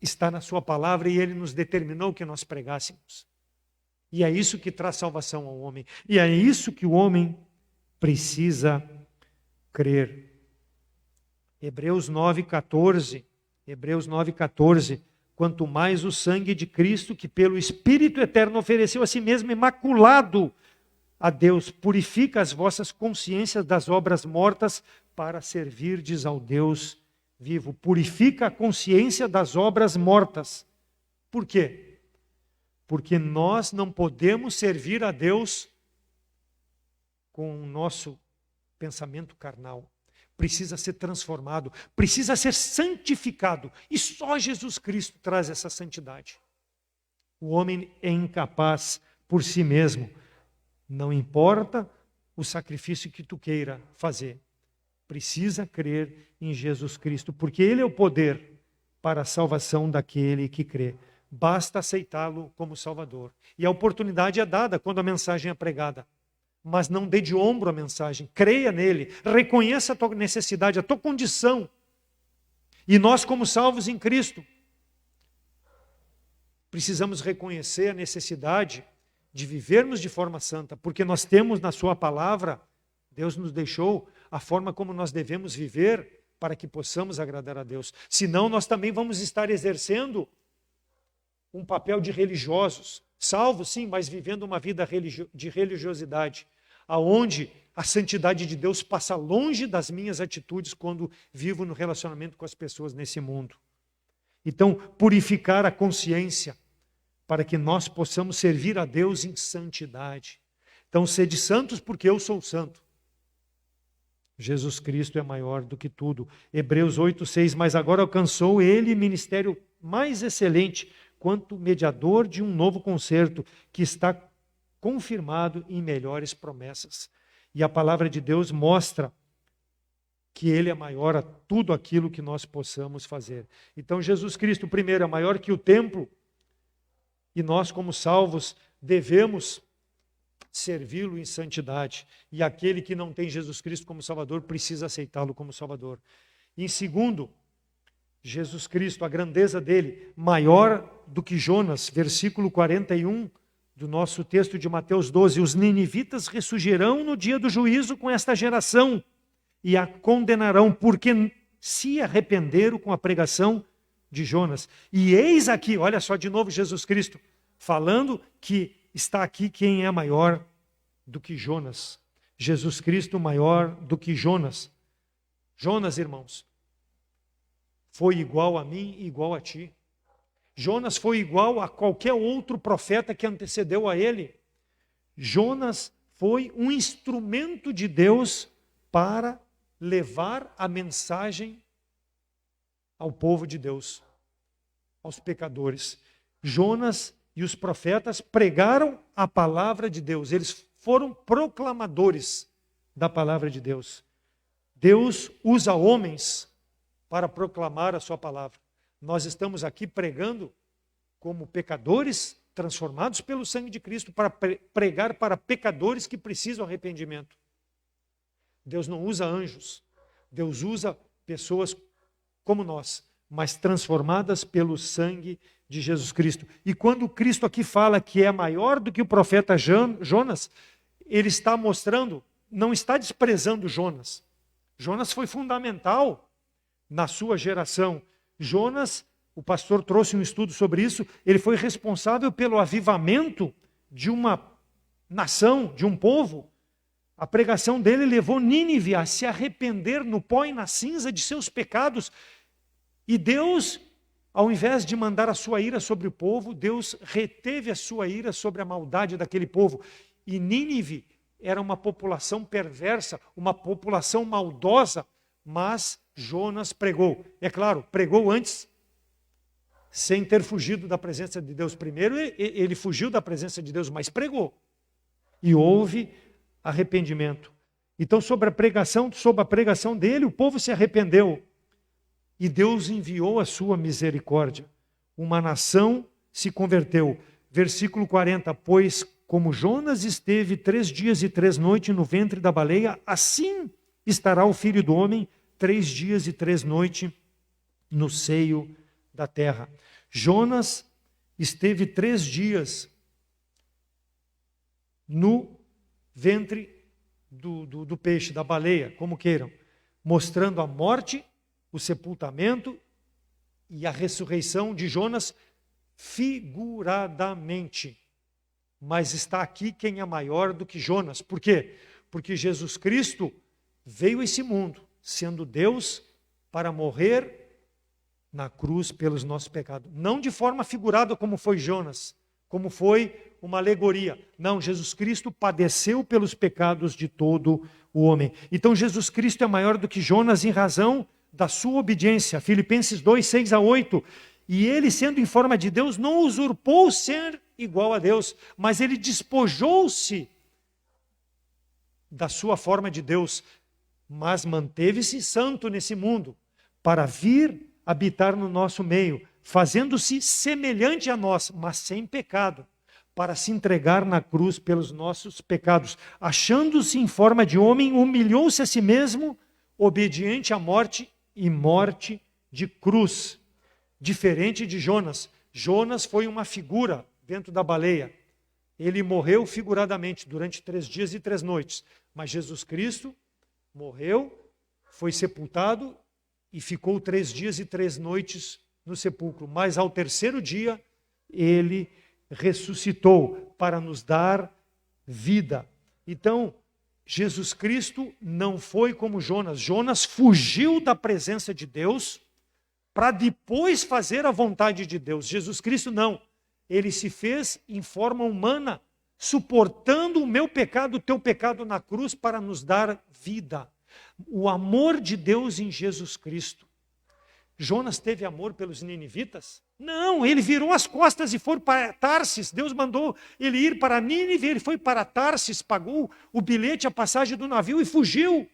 está na sua palavra e ele nos determinou que nós pregássemos. E é isso que traz salvação ao homem. E é isso que o homem precisa crer. Hebreus 9:14. Hebreus 9:14. Quanto mais o sangue de Cristo, que pelo Espírito Eterno ofereceu a si mesmo imaculado a Deus, purifica as vossas consciências das obras mortas para servirdes ao Deus vivo. Purifica a consciência das obras mortas. Por quê? Porque nós não podemos servir a Deus com o nosso pensamento carnal. precisa ser transformado, precisa ser santificado. E só Jesus Cristo traz essa santidade. O homem é incapaz por si mesmo. Não importa o sacrifício que tu queira fazer. Precisa crer em Jesus Cristo, porque Ele é o poder para a salvação daquele que crê. Basta aceitá-lo como Salvador. E a oportunidade é dada quando a mensagem é pregada. Mas não dê de ombro a mensagem. Creia nele. Reconheça a tua necessidade, a tua condição. E nós, como salvos em Cristo, precisamos reconhecer a necessidade de vivermos de forma santa, porque nós temos na sua palavra, Deus nos deixou a forma como nós devemos viver para que possamos agradar a Deus. Senão nós também vamos estar exercendo um papel de religiosos, salvos sim, mas vivendo uma vida de religiosidade, aonde a santidade de Deus passa longe das minhas atitudes quando vivo no relacionamento com as pessoas nesse mundo. Então, purificar a consciência para que nós possamos servir a Deus em santidade. Então, sede santos porque eu sou santo. Jesus Cristo é maior do que tudo. Hebreus 8:6, mas agora alcançou ele ministério mais excelente, quanto mediador de um novo concerto, que está confirmado em melhores promessas. E a palavra de Deus mostra que Ele é maior a tudo aquilo que nós possamos fazer. Então Jesus Cristo, primeiro, é maior que o templo, e nós, como salvos, devemos servi-lo em santidade. E aquele que não tem Jesus Cristo como Salvador, precisa aceitá-lo como Salvador. Em segundo, Jesus Cristo, a grandeza dele, maior do que Jonas, versículo 41 do nosso texto de Mateus 12. Os ninivitas ressurgirão no dia do juízo com esta geração e a condenarão, porque se arrependeram com a pregação de Jonas. E eis aqui, olha só de novo Jesus Cristo, falando que está aqui quem é maior do que Jonas. Jesus Cristo maior do que Jonas. Jonas, irmãos, foi igual a mim e igual a ti. Jonas foi igual a qualquer outro profeta que antecedeu a ele. Jonas foi um instrumento de Deus para levar a mensagem ao povo de Deus, aos pecadores. Jonas e os profetas pregaram a palavra de Deus. Eles foram proclamadores da palavra de Deus. Deus usa homens para proclamar a sua palavra. Nós estamos aqui pregando como pecadores transformados pelo sangue de Cristo, para pregar para pecadores que precisam de arrependimento. Deus não usa anjos. Deus usa pessoas como nós, mas transformadas pelo sangue de Jesus Cristo. E quando Cristo aqui fala que é maior do que o profeta Jonas, ele está mostrando, não está desprezando Jonas. Jonas foi fundamental na sua geração. Jonas, o pastor trouxe um estudo sobre isso, ele foi responsável pelo avivamento de uma nação, de um povo. A pregação dele levou Nínive a se arrepender no pó e na cinza de seus pecados. E Deus, ao invés de mandar a sua ira sobre o povo, Deus reteve a sua ira sobre a maldade daquele povo. E Nínive era uma população perversa, uma população maldosa, mas Jonas pregou. É claro, pregou antes, sem ter fugido da presença de Deus. Primeiro ele fugiu da presença de Deus, mas pregou. E houve arrependimento. Então, sob a pregação dele, o povo se arrependeu. E Deus enviou a sua misericórdia. Uma nação se converteu. Versículo 40, pois como Jonas esteve 3 dias e 3 noites no ventre da baleia, assim estará o Filho do Homem 3 dias e 3 noites no seio da terra. Jonas esteve 3 dias no ventre do peixe, da baleia, como queiram, mostrando a morte, o sepultamento e a ressurreição de Jonas figuradamente. Mas está aqui quem é maior do que Jonas. Por quê? Porque Jesus Cristo veio a esse mundo, sendo Deus, para morrer na cruz pelos nossos pecados. Não de forma figurada como foi Jonas, como foi uma alegoria. Não, Jesus Cristo padeceu pelos pecados de todo o homem. Então Jesus Cristo é maior do que Jonas em razão da sua obediência. Filipenses 2, 6 a 8. E ele, sendo em forma de Deus, não usurpou ser igual a Deus, mas ele despojou-se da sua forma de Deus, mas manteve-se santo nesse mundo, para vir habitar no nosso meio, fazendo-se semelhante a nós, mas sem pecado, para se entregar na cruz pelos nossos pecados. Achando-se em forma de homem, humilhou-se a si mesmo, obediente à morte e morte de cruz. Diferente de Jonas. Jonas foi uma figura dentro da baleia. Ele morreu figuradamente durante 3 dias e 3 noites. Mas Jesus Cristo morreu, foi sepultado e ficou 3 dias e 3 noites no sepulcro. Mas ao 3º dia, ele ressuscitou para nos dar vida. Então, Jesus Cristo não foi como Jonas. Jonas fugiu da presença de Deus para depois fazer a vontade de Deus. Jesus Cristo não. Ele se fez em forma humana, suportando o meu pecado, o teu pecado na cruz para nos dar vida. O amor de Deus em Jesus Cristo. Jonas teve amor pelos ninivitas? Não, ele virou as costas e foi para Tarsis. Deus mandou ele ir para Nínive, ele foi para Tarsis, pagou o bilhete, a passagem do navio e fugiu.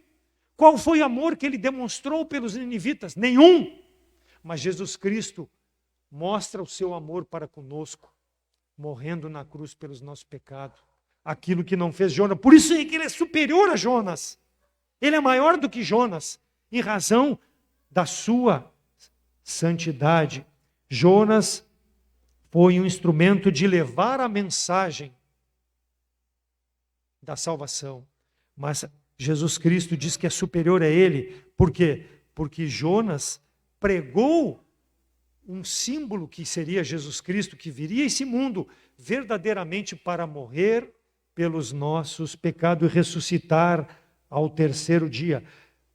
Qual foi o amor que ele demonstrou pelos ninivitas? Nenhum. Mas Jesus Cristo mostra o seu amor para conosco, morrendo na cruz pelos nossos pecados. Aquilo que não fez Jonas. Por isso é que ele é superior a Jonas. Ele é maior do que Jonas, em razão da sua santidade. Jonas foi um instrumento de levar a mensagem da salvação. Mas Jesus Cristo diz que é superior a ele. Por quê? Porque Jonas pregou um símbolo que seria Jesus Cristo, que viria a esse mundo verdadeiramente para morrer pelos nossos pecados e ressuscitar ao 3º dia.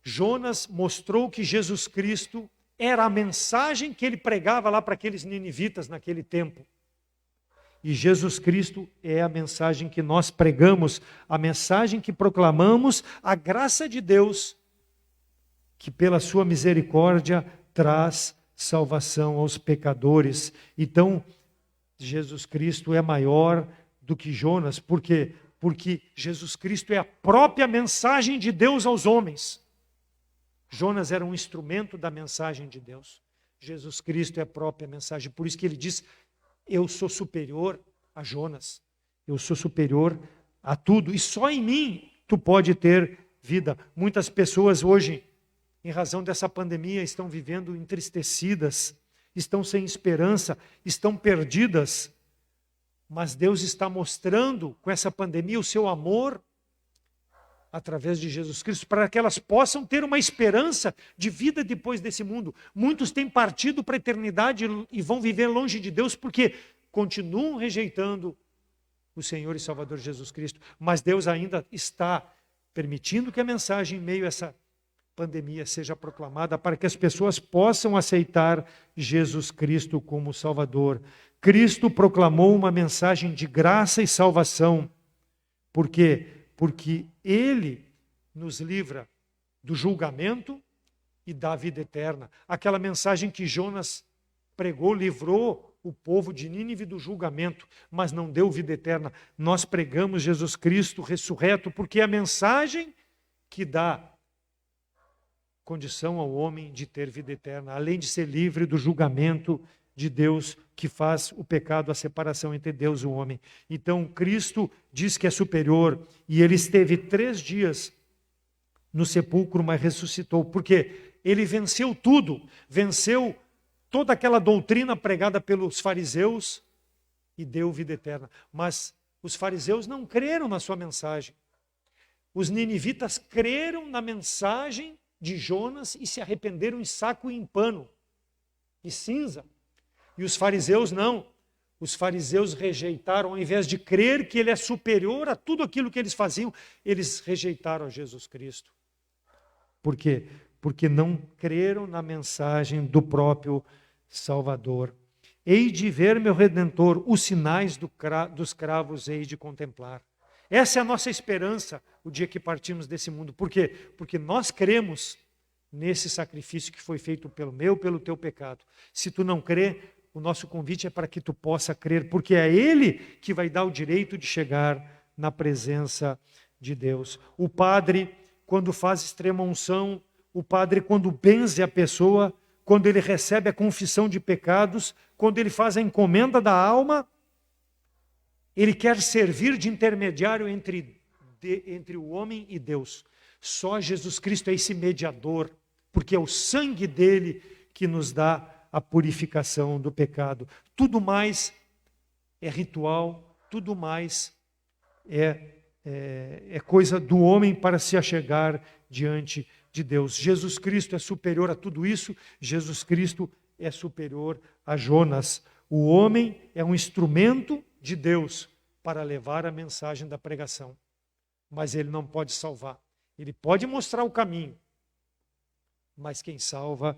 Jonas mostrou que Jesus Cristo era a mensagem que ele pregava lá para aqueles ninivitas naquele tempo. E Jesus Cristo é a mensagem que nós pregamos, a mensagem que proclamamos, a graça de Deus, que pela sua misericórdia traz salvação aos pecadores. Então, Jesus Cristo é maior do que Jonas. Por quê? Porque Jesus Cristo é a própria mensagem de Deus aos homens. Jonas era um instrumento da mensagem de Deus. Jesus Cristo é a própria mensagem. Por isso que ele diz, eu sou superior a Jonas. Eu sou superior a tudo. E só em mim tu pode ter vida. Muitas pessoas hoje, em razão dessa pandemia, estão vivendo entristecidas, estão sem esperança, estão perdidas. Mas Deus está mostrando com essa pandemia o seu amor através de Jesus Cristo, para que elas possam ter uma esperança de vida depois desse mundo. Muitos têm partido para a eternidade e vão viver longe de Deus porque continuam rejeitando o Senhor e Salvador Jesus Cristo. Mas Deus ainda está permitindo que a mensagem em meio a essa pandemia seja proclamada para que as pessoas possam aceitar Jesus Cristo como Salvador. Cristo proclamou uma mensagem de graça e salvação. Por quê? Porque Ele nos livra do julgamento e da vida eterna. Aquela mensagem que Jonas pregou, livrou o povo de Nínive do julgamento, mas não deu vida eterna. Nós pregamos Jesus Cristo ressurreto, porque é a mensagem que dá condição ao homem de ter vida eterna, além de ser livre do julgamento de Deus, que faz o pecado, a separação entre Deus e o homem. Então, Cristo diz que é superior, e ele esteve 3 dias no sepulcro, mas ressuscitou. Por quê? Ele venceu tudo, venceu toda aquela doutrina pregada pelos fariseus e deu vida eterna. Mas os fariseus não creram na sua mensagem. Os ninivitas creram na mensagem de Jonas e se arrependeram em saco e em pano e cinza. E os fariseus não. Os fariseus rejeitaram, ao invés de crer que ele é superior a tudo aquilo que eles faziam, eles rejeitaram a Jesus Cristo. Por quê? Porque não creram na mensagem do próprio Salvador. hei de ver meu Redentor, os sinais dos cravos hei de contemplar. Essa é a nossa esperança, o dia que partimos desse mundo. Por quê? Porque nós cremos nesse sacrifício que foi feito pelo meu, pelo teu pecado. Se tu não crê, o nosso convite é para que tu possa crer, porque é Ele que vai dar o direito de chegar na presença de Deus. O padre, quando faz extrema unção, o padre, quando benze a pessoa, quando ele recebe a confissão de pecados, quando ele faz a encomenda da alma, ele quer servir de intermediário entre o homem e Deus. Só Jesus Cristo é esse mediador, porque é o sangue dele que nos dá a purificação do pecado. Tudo mais é ritual, tudo mais é coisa do homem para se achegar diante de Deus. Jesus Cristo é superior a tudo isso, Jesus Cristo é superior a Jonas. O homem é um instrumento de Deus para levar a mensagem da pregação, mas ele não pode salvar. Ele pode mostrar o caminho, mas quem salva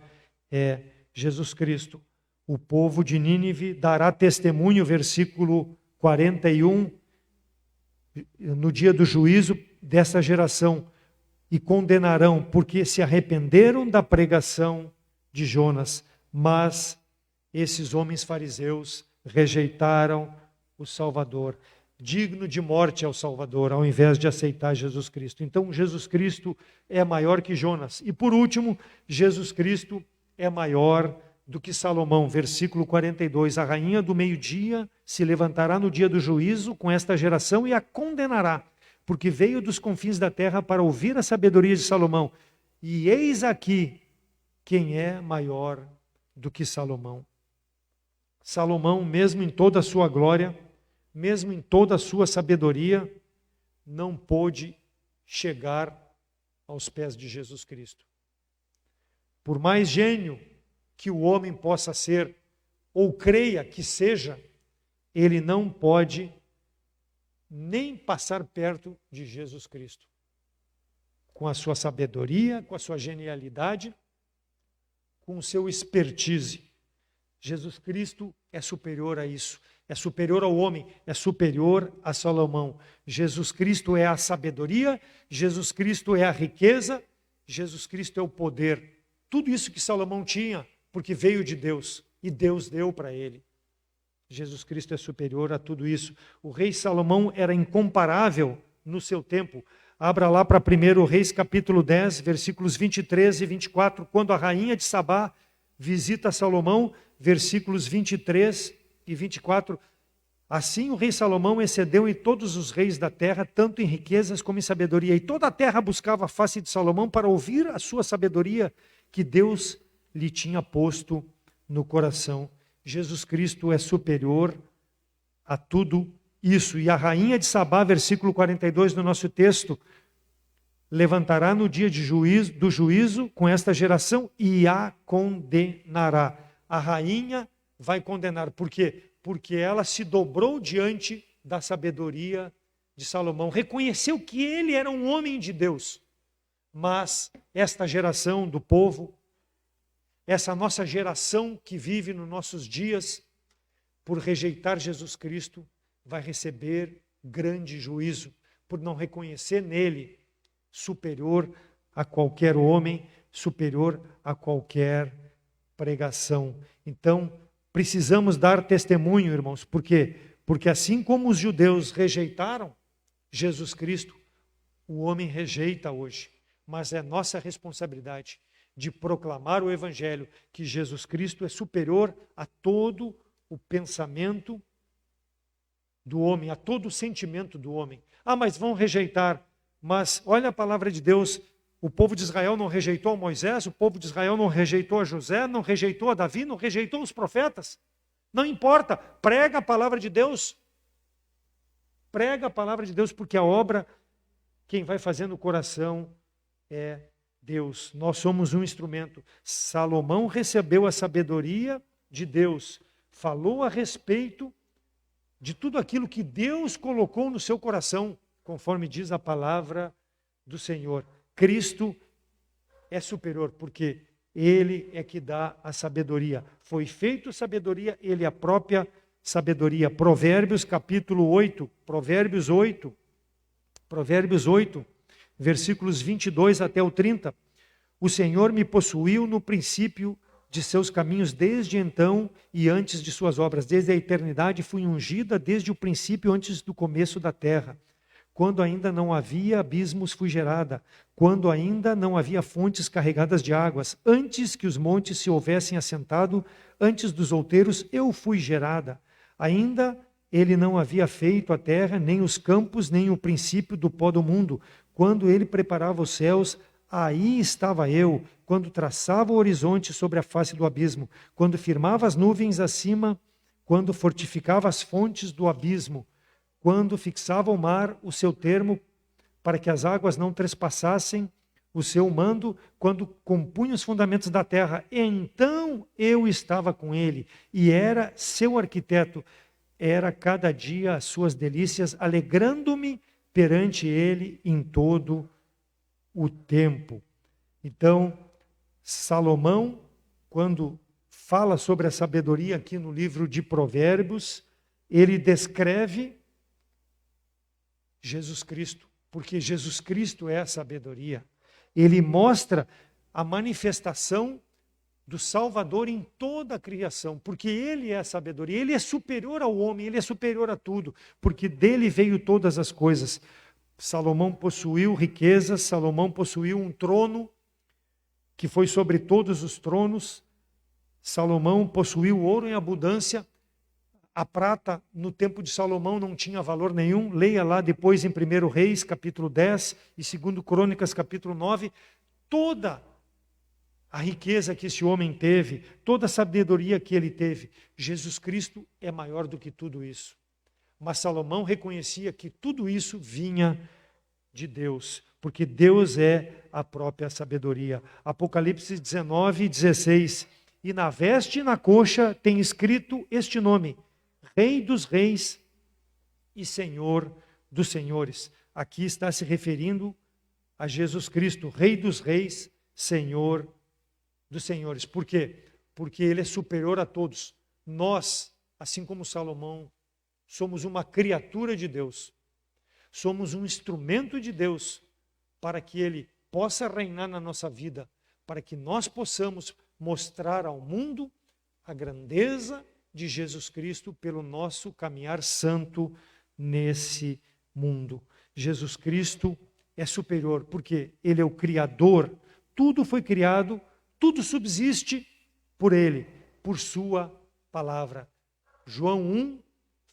é Jesus Cristo. O povo de Nínive dará testemunho, versículo 41, no dia do juízo dessa geração, e condenarão, porque se arrependeram da pregação de Jonas, mas esses homens fariseus rejeitaram o Salvador. Digno de morte é o Salvador, ao invés de aceitar Jesus Cristo. Então, Jesus Cristo é maior que Jonas. E por último, Jesus Cristo é maior do que Salomão. Versículo 42, a rainha do meio-dia se levantará no dia do juízo com esta geração e a condenará, porque veio dos confins da terra para ouvir a sabedoria de Salomão. E eis aqui quem é maior do que Salomão. Salomão, mesmo em toda a sua glória, mesmo em toda a sua sabedoria, não pôde chegar aos pés de Jesus Cristo. Por mais gênio que o homem possa ser, ou creia que seja, ele não pode nem passar perto de Jesus Cristo. Com a sua sabedoria, com a sua genialidade, com o seu expertise. Jesus Cristo é superior a isso. É superior ao homem, é superior a Salomão. Jesus Cristo é a sabedoria, Jesus Cristo é a riqueza, Jesus Cristo é o poder. Tudo isso que Salomão tinha, porque veio de Deus, e Deus deu para ele. Jesus Cristo é superior a tudo isso. O rei Salomão era incomparável no seu tempo. Abra lá para 1 Reis capítulo 10, versículos 23 e 24, quando a rainha de Sabá visita Salomão, versículos 23 e 24. Assim o rei Salomão excedeu em todos os reis da terra, tanto em riquezas como em sabedoria. E toda a terra buscava a face de Salomão para ouvir a sua sabedoria que Deus lhe tinha posto no coração. Jesus Cristo é superior a tudo isso. E a rainha de Sabá, versículo 42 do nosso texto, levantará no dia do juízo com esta geração e a condenará. A rainha vai condenar. Por quê? Porque ela se dobrou diante da sabedoria de Salomão. Reconheceu que ele era um homem de Deus. Mas esta geração do povo, essa nossa geração que vive nos nossos dias, por rejeitar Jesus Cristo, vai receber grande juízo, por não reconhecer nele superior a qualquer homem, superior a qualquer pregação. Então, precisamos dar testemunho, irmãos. Por quê? Porque assim como os judeus rejeitaram Jesus Cristo, o homem rejeita hoje. Mas é nossa responsabilidade de proclamar o Evangelho, que Jesus Cristo é superior a todo o pensamento do homem, a todo o sentimento do homem. Ah, mas vão rejeitar. Mas olha a palavra de Deus, o povo de Israel não rejeitou a Moisés, o povo de Israel não rejeitou a José, não rejeitou a Davi, não rejeitou os profetas. Não importa, prega a palavra de Deus. Prega a palavra de Deus, porque a obra, quem vai fazer no coração é Deus. Nós somos um instrumento. Salomão recebeu a sabedoria de Deus, falou a respeito de tudo aquilo que Deus colocou no seu coração, conforme diz a palavra do Senhor. Cristo é superior, porque Ele é que dá a sabedoria. Foi feito sabedoria, ele é a própria sabedoria. Provérbios capítulo 8, Provérbios 8, versículos 22 até o 30. O Senhor me possuiu no princípio de seus caminhos desde então e antes de suas obras. Desde a eternidade fui ungida, desde o princípio, antes do começo da terra. Quando ainda não havia abismos fui gerada, quando ainda não havia fontes carregadas de águas, antes que os montes se houvessem assentado, antes dos outeiros eu fui gerada. Ainda ele não havia feito a terra, nem os campos, nem o princípio do pó do mundo. Quando ele preparava os céus, aí estava eu, quando traçava o horizonte sobre a face do abismo, quando firmava as nuvens acima, quando fortificava as fontes do abismo, quando fixava o mar o seu termo, para que as águas não trespassassem o seu mando, quando compunha os fundamentos da terra. Então eu estava com ele, e era seu arquiteto. Era cada dia as suas delícias, alegrando-me perante ele em todo o tempo. Então, Salomão, quando fala sobre a sabedoria aqui no livro de Provérbios, ele descreve Jesus Cristo, porque Jesus Cristo é a sabedoria. Ele mostra a manifestação do Salvador em toda a criação, porque ele é a sabedoria, ele é superior ao homem, ele é superior a tudo, porque dele veio todas as coisas. Salomão possuiu riquezas, Salomão possuiu um trono que foi sobre todos os tronos. Salomão possuiu ouro em abundância. A prata no tempo de Salomão não tinha valor nenhum. Leia lá depois em 1 Reis, capítulo 10 e 2 Crônicas, capítulo 9. Toda a riqueza que esse homem teve, toda a sabedoria que ele teve. Jesus Cristo é maior do que tudo isso. Mas Salomão reconhecia que tudo isso vinha de Deus, porque Deus é a própria sabedoria. Apocalipse 19, 16. E na veste e na coxa tem escrito este nome: Rei dos Reis e Senhor dos Senhores. Aqui está se referindo a Jesus Cristo, Rei dos Reis, Senhor dos Senhores. Por quê? Porque ele é superior a todos. Nós, assim como Salomão, somos uma criatura de Deus. Somos um instrumento de Deus para que ele possa reinar na nossa vida, para que nós possamos mostrar ao mundo a grandeza de Jesus Cristo pelo nosso caminhar santo nesse mundo. Jesus Cristo é superior, porque ele é o Criador. Tudo foi criado, tudo subsiste por ele, por sua palavra. João 1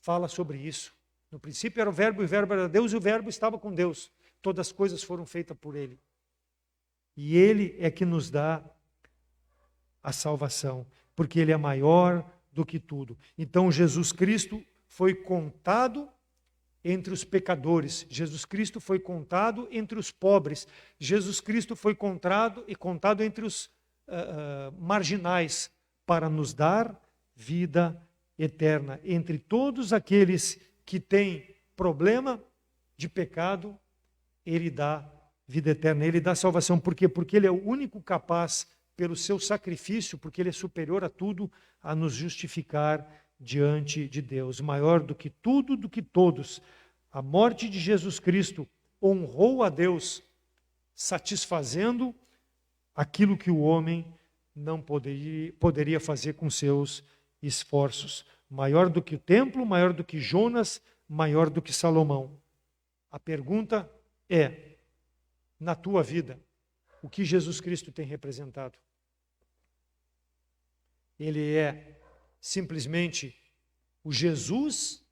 fala sobre isso. No princípio era o Verbo, e o Verbo era Deus, e o Verbo estava com Deus. Todas as coisas foram feitas por ele. E ele é que nos dá a salvação, porque ele é maior do que tudo. Então Jesus Cristo foi contado entre os pecadores. Jesus Cristo foi contado entre os pobres. Jesus Cristo foi contado entre os marginais, para nos dar vida eterna. Entre todos aqueles que têm problema de pecado, ele dá vida eterna, ele dá salvação. Por quê? Porque ele é o único capaz, pelo seu sacrifício, porque ele é superior a tudo, a nos justificar diante de Deus. Maior do que tudo, do que todos. A morte de Jesus Cristo honrou a Deus, satisfazendo aquilo que o homem não poderia fazer com seus esforços. Maior do que o templo, maior do que Jonas, maior do que Salomão. A pergunta é, na tua vida, o que Jesus Cristo tem representado? Ele é simplesmente o Jesus?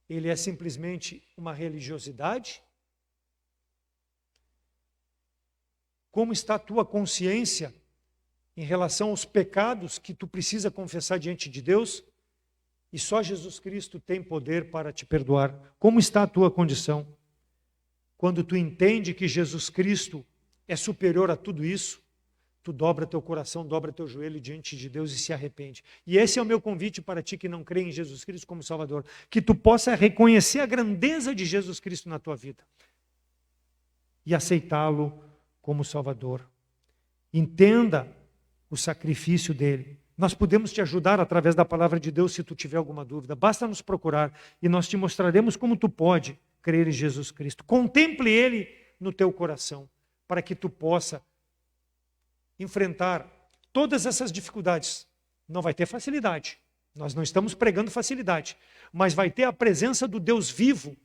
Ele é simplesmente uma religiosidade? Como está a tua consciência em relação aos pecados que tu precisa confessar diante de Deus? E só Jesus Cristo tem poder para te perdoar. Como está a tua condição? Quando tu entende que Jesus Cristo é superior a tudo isso, tu dobra teu coração, dobra teu joelho diante de Deus e se arrepende. E esse é o meu convite para ti que não crê em Jesus Cristo como Salvador, que tu possa reconhecer a grandeza de Jesus Cristo na tua vida e aceitá-lo como Salvador. Entenda o sacrifício dele. Nós podemos te ajudar através da palavra de Deus se tu tiver alguma dúvida. Basta nos procurar e nós te mostraremos como tu pode crer em Jesus Cristo. Contemple ele no teu coração, para que tu possa enfrentar todas essas dificuldades. Não vai ter facilidade. Nós não estamos pregando facilidade, mas vai ter a presença do Deus vivo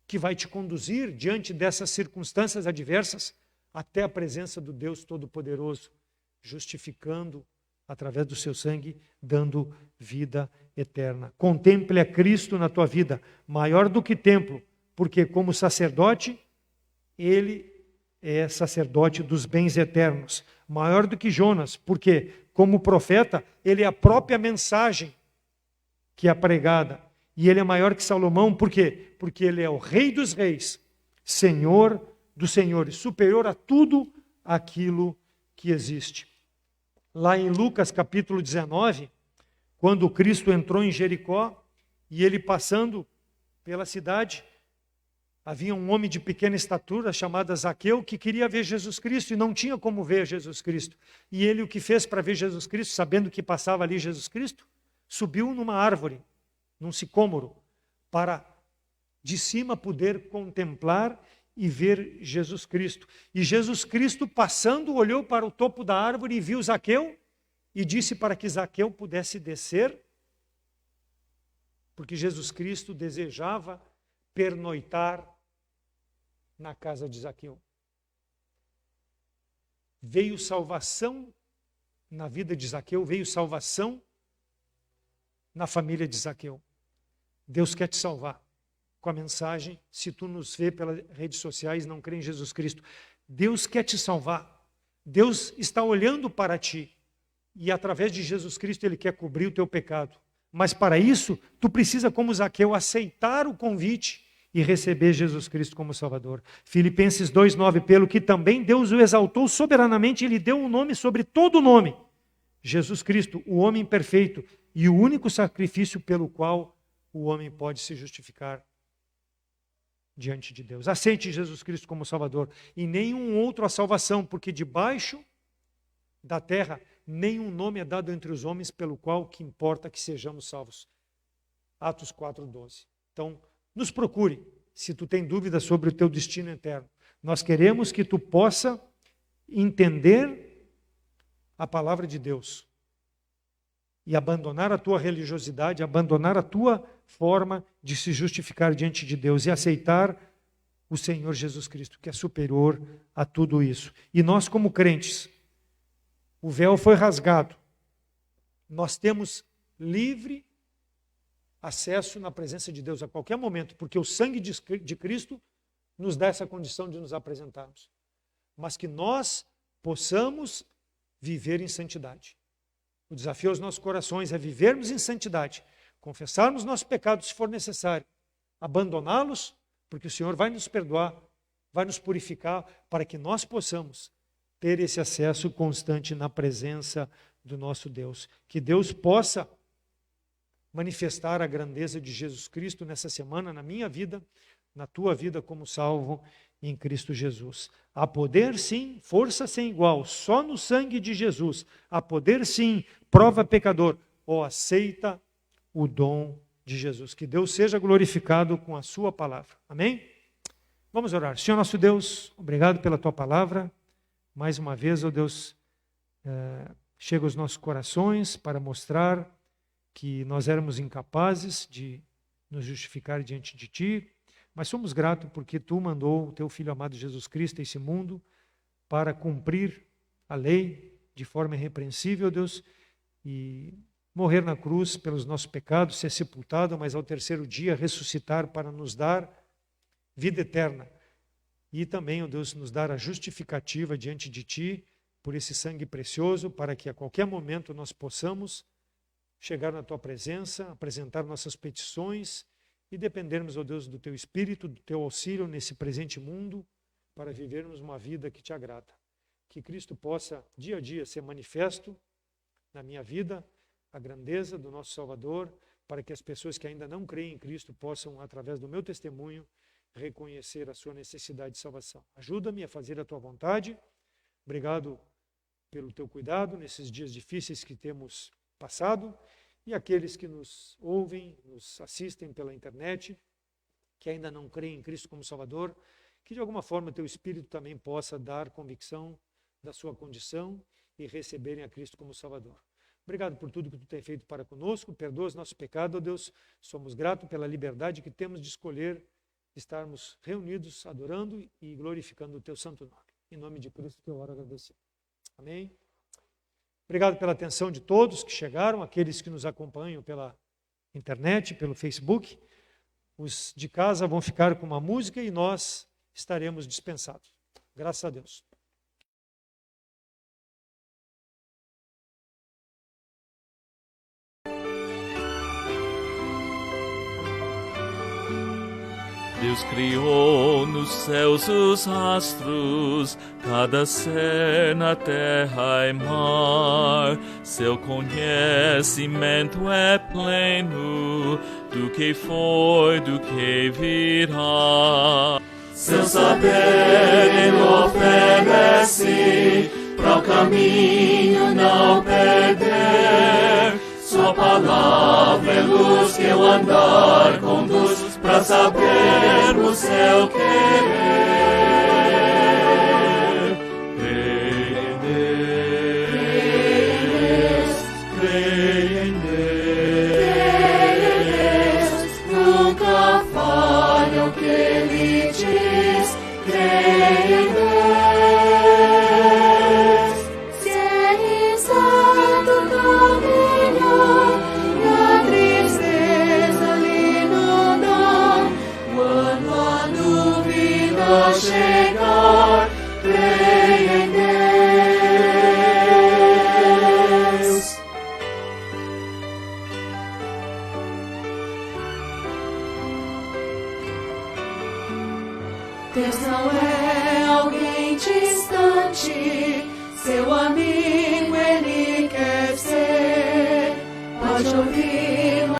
que vai te conduzir diante dessas circunstâncias adversas até a presença do Deus Todo-Poderoso, justificando através do seu sangue, dando vida eterna. Contemple a Cristo na tua vida, maior do que templo, porque como sacerdote, ele é sacerdote dos bens eternos. Maior do que Jonas, porque como profeta, ele é a própria mensagem que é pregada. E ele é maior que Salomão, por quê? Porque ele é o Rei dos Reis, Senhor dos Senhores, superior a tudo aquilo que existe. Lá em Lucas capítulo 19, quando Cristo entrou em Jericó, e ele passando pela cidade, havia um homem de pequena estatura chamado Zaqueu que queria ver Jesus Cristo e não tinha como ver Jesus Cristo. E ele o que fez para ver Jesus Cristo, sabendo que passava ali Jesus Cristo? Subiu numa árvore, num sicômoro, para de cima poder contemplar e ver Jesus Cristo. E Jesus Cristo, passando, olhou para o topo da árvore e viu Zaqueu e disse para que Zaqueu pudesse descer, porque Jesus Cristo desejava pernoitar na casa de Zaqueu. Veio salvação na vida de Zaqueu, veio salvação na família de Zaqueu. Deus quer te salvar com a mensagem. Se tu nos vê pelas redes sociais, não crê em Jesus Cristo, Deus quer te salvar. Deus está olhando para ti e através de Jesus Cristo Ele quer cobrir o teu pecado. Mas para isso, tu precisa, como Zaqueu, aceitar o convite e receber Jesus Cristo como Salvador. Filipenses 2,9, pelo que também Deus o exaltou soberanamente e lhe deu um nome sobre todo nome. Jesus Cristo, o homem perfeito e o único sacrifício pelo qual o homem pode se justificar diante de Deus. Aceite Jesus Cristo como Salvador e nenhum outro a salvação, porque debaixo da terra nenhum nome é dado entre os homens pelo qual que importa que sejamos salvos. Atos 4,12. Então, nos procure se tu tem dúvidas sobre o teu destino eterno. Nós queremos que tu possa entender a palavra de Deus e abandonar a tua religiosidade, abandonar a tua forma de se justificar diante de Deus e aceitar o Senhor Jesus Cristo, que é superior a tudo isso. E nós, como crentes, o véu foi rasgado. Nós temos livre acesso na presença de Deus a qualquer momento, porque o sangue de Cristo nos dá essa condição de nos apresentarmos. Mas que nós possamos viver em santidade. O desafio aos nossos corações é vivermos em santidade, confessarmos nossos pecados se for necessário, abandoná-los, porque o Senhor vai nos perdoar, vai nos purificar, para que nós possamos ter esse acesso constante na presença do nosso Deus. Que Deus possa manifestar a grandeza de Jesus Cristo nessa semana, na minha vida, na tua vida como salvo em Cristo Jesus. Há poder sim, força sem igual, só no sangue de Jesus. Há poder sim, prova pecador, ou aceita o dom de Jesus. Que Deus seja glorificado com a sua palavra. Amém? Vamos orar. Senhor nosso Deus, obrigado pela tua palavra. Mais uma vez, ó Deus, chega aos nossos corações para mostrar que nós éramos incapazes de nos justificar diante de Ti, mas somos gratos porque Tu mandou o Teu Filho amado Jesus Cristo a esse mundo para cumprir a lei de forma irrepreensível, Deus, e morrer na cruz pelos nossos pecados, ser sepultado, mas ao terceiro dia ressuscitar para nos dar vida eterna. E também, ó Deus, nos dar a justificativa diante de Ti por esse sangue precioso, para que a qualquer momento nós possamos chegar na Tua presença, apresentar nossas petições e dependermos, ó Deus, do Teu Espírito, do Teu auxílio nesse presente mundo, para vivermos uma vida que Te agrada. Que Cristo possa, dia a dia, ser manifesto na minha vida, a grandeza do nosso Salvador, para que as pessoas que ainda não creem em Cristo possam, através do meu testemunho, reconhecer a sua necessidade de salvação. Ajuda-me a fazer a Tua vontade. Obrigado pelo teu cuidado nesses dias difíceis que temos passado, e aqueles que nos ouvem, nos assistem pela internet, que ainda não creem em Cristo como Salvador, que de alguma forma teu Espírito também possa dar convicção da sua condição e receberem a Cristo como Salvador. Obrigado por tudo que tu tem feito para conosco, perdoa os nossos pecados, ó Deus, somos gratos pela liberdade que temos de escolher estarmos reunidos, adorando e glorificando o teu santo nome. Em nome de Cristo que eu oro agradecendo. Amém. Obrigado pela atenção de todos que chegaram, aqueles que nos acompanham pela internet, pelo Facebook. Os de casa vão ficar com uma música e nós estaremos dispensados. Graças a Deus. Deus criou nos céus os astros, cada ser na terra e mar. Seu conhecimento é pleno do que foi, do que virá. Seu saber ele oferece para o caminho não perder. Sua palavra é luz que o andar conduz para sabermos seu querer. Creia em Deus, creia em Deus, nunca falha o que Ele diz. Creia em Deus. Se é exato caminho, na tristeza lhe não dá. Quando a dúvida chegar, creia em Deus. Deus não é alguém distante, seu amigo Ele quer ser. Pode ouvir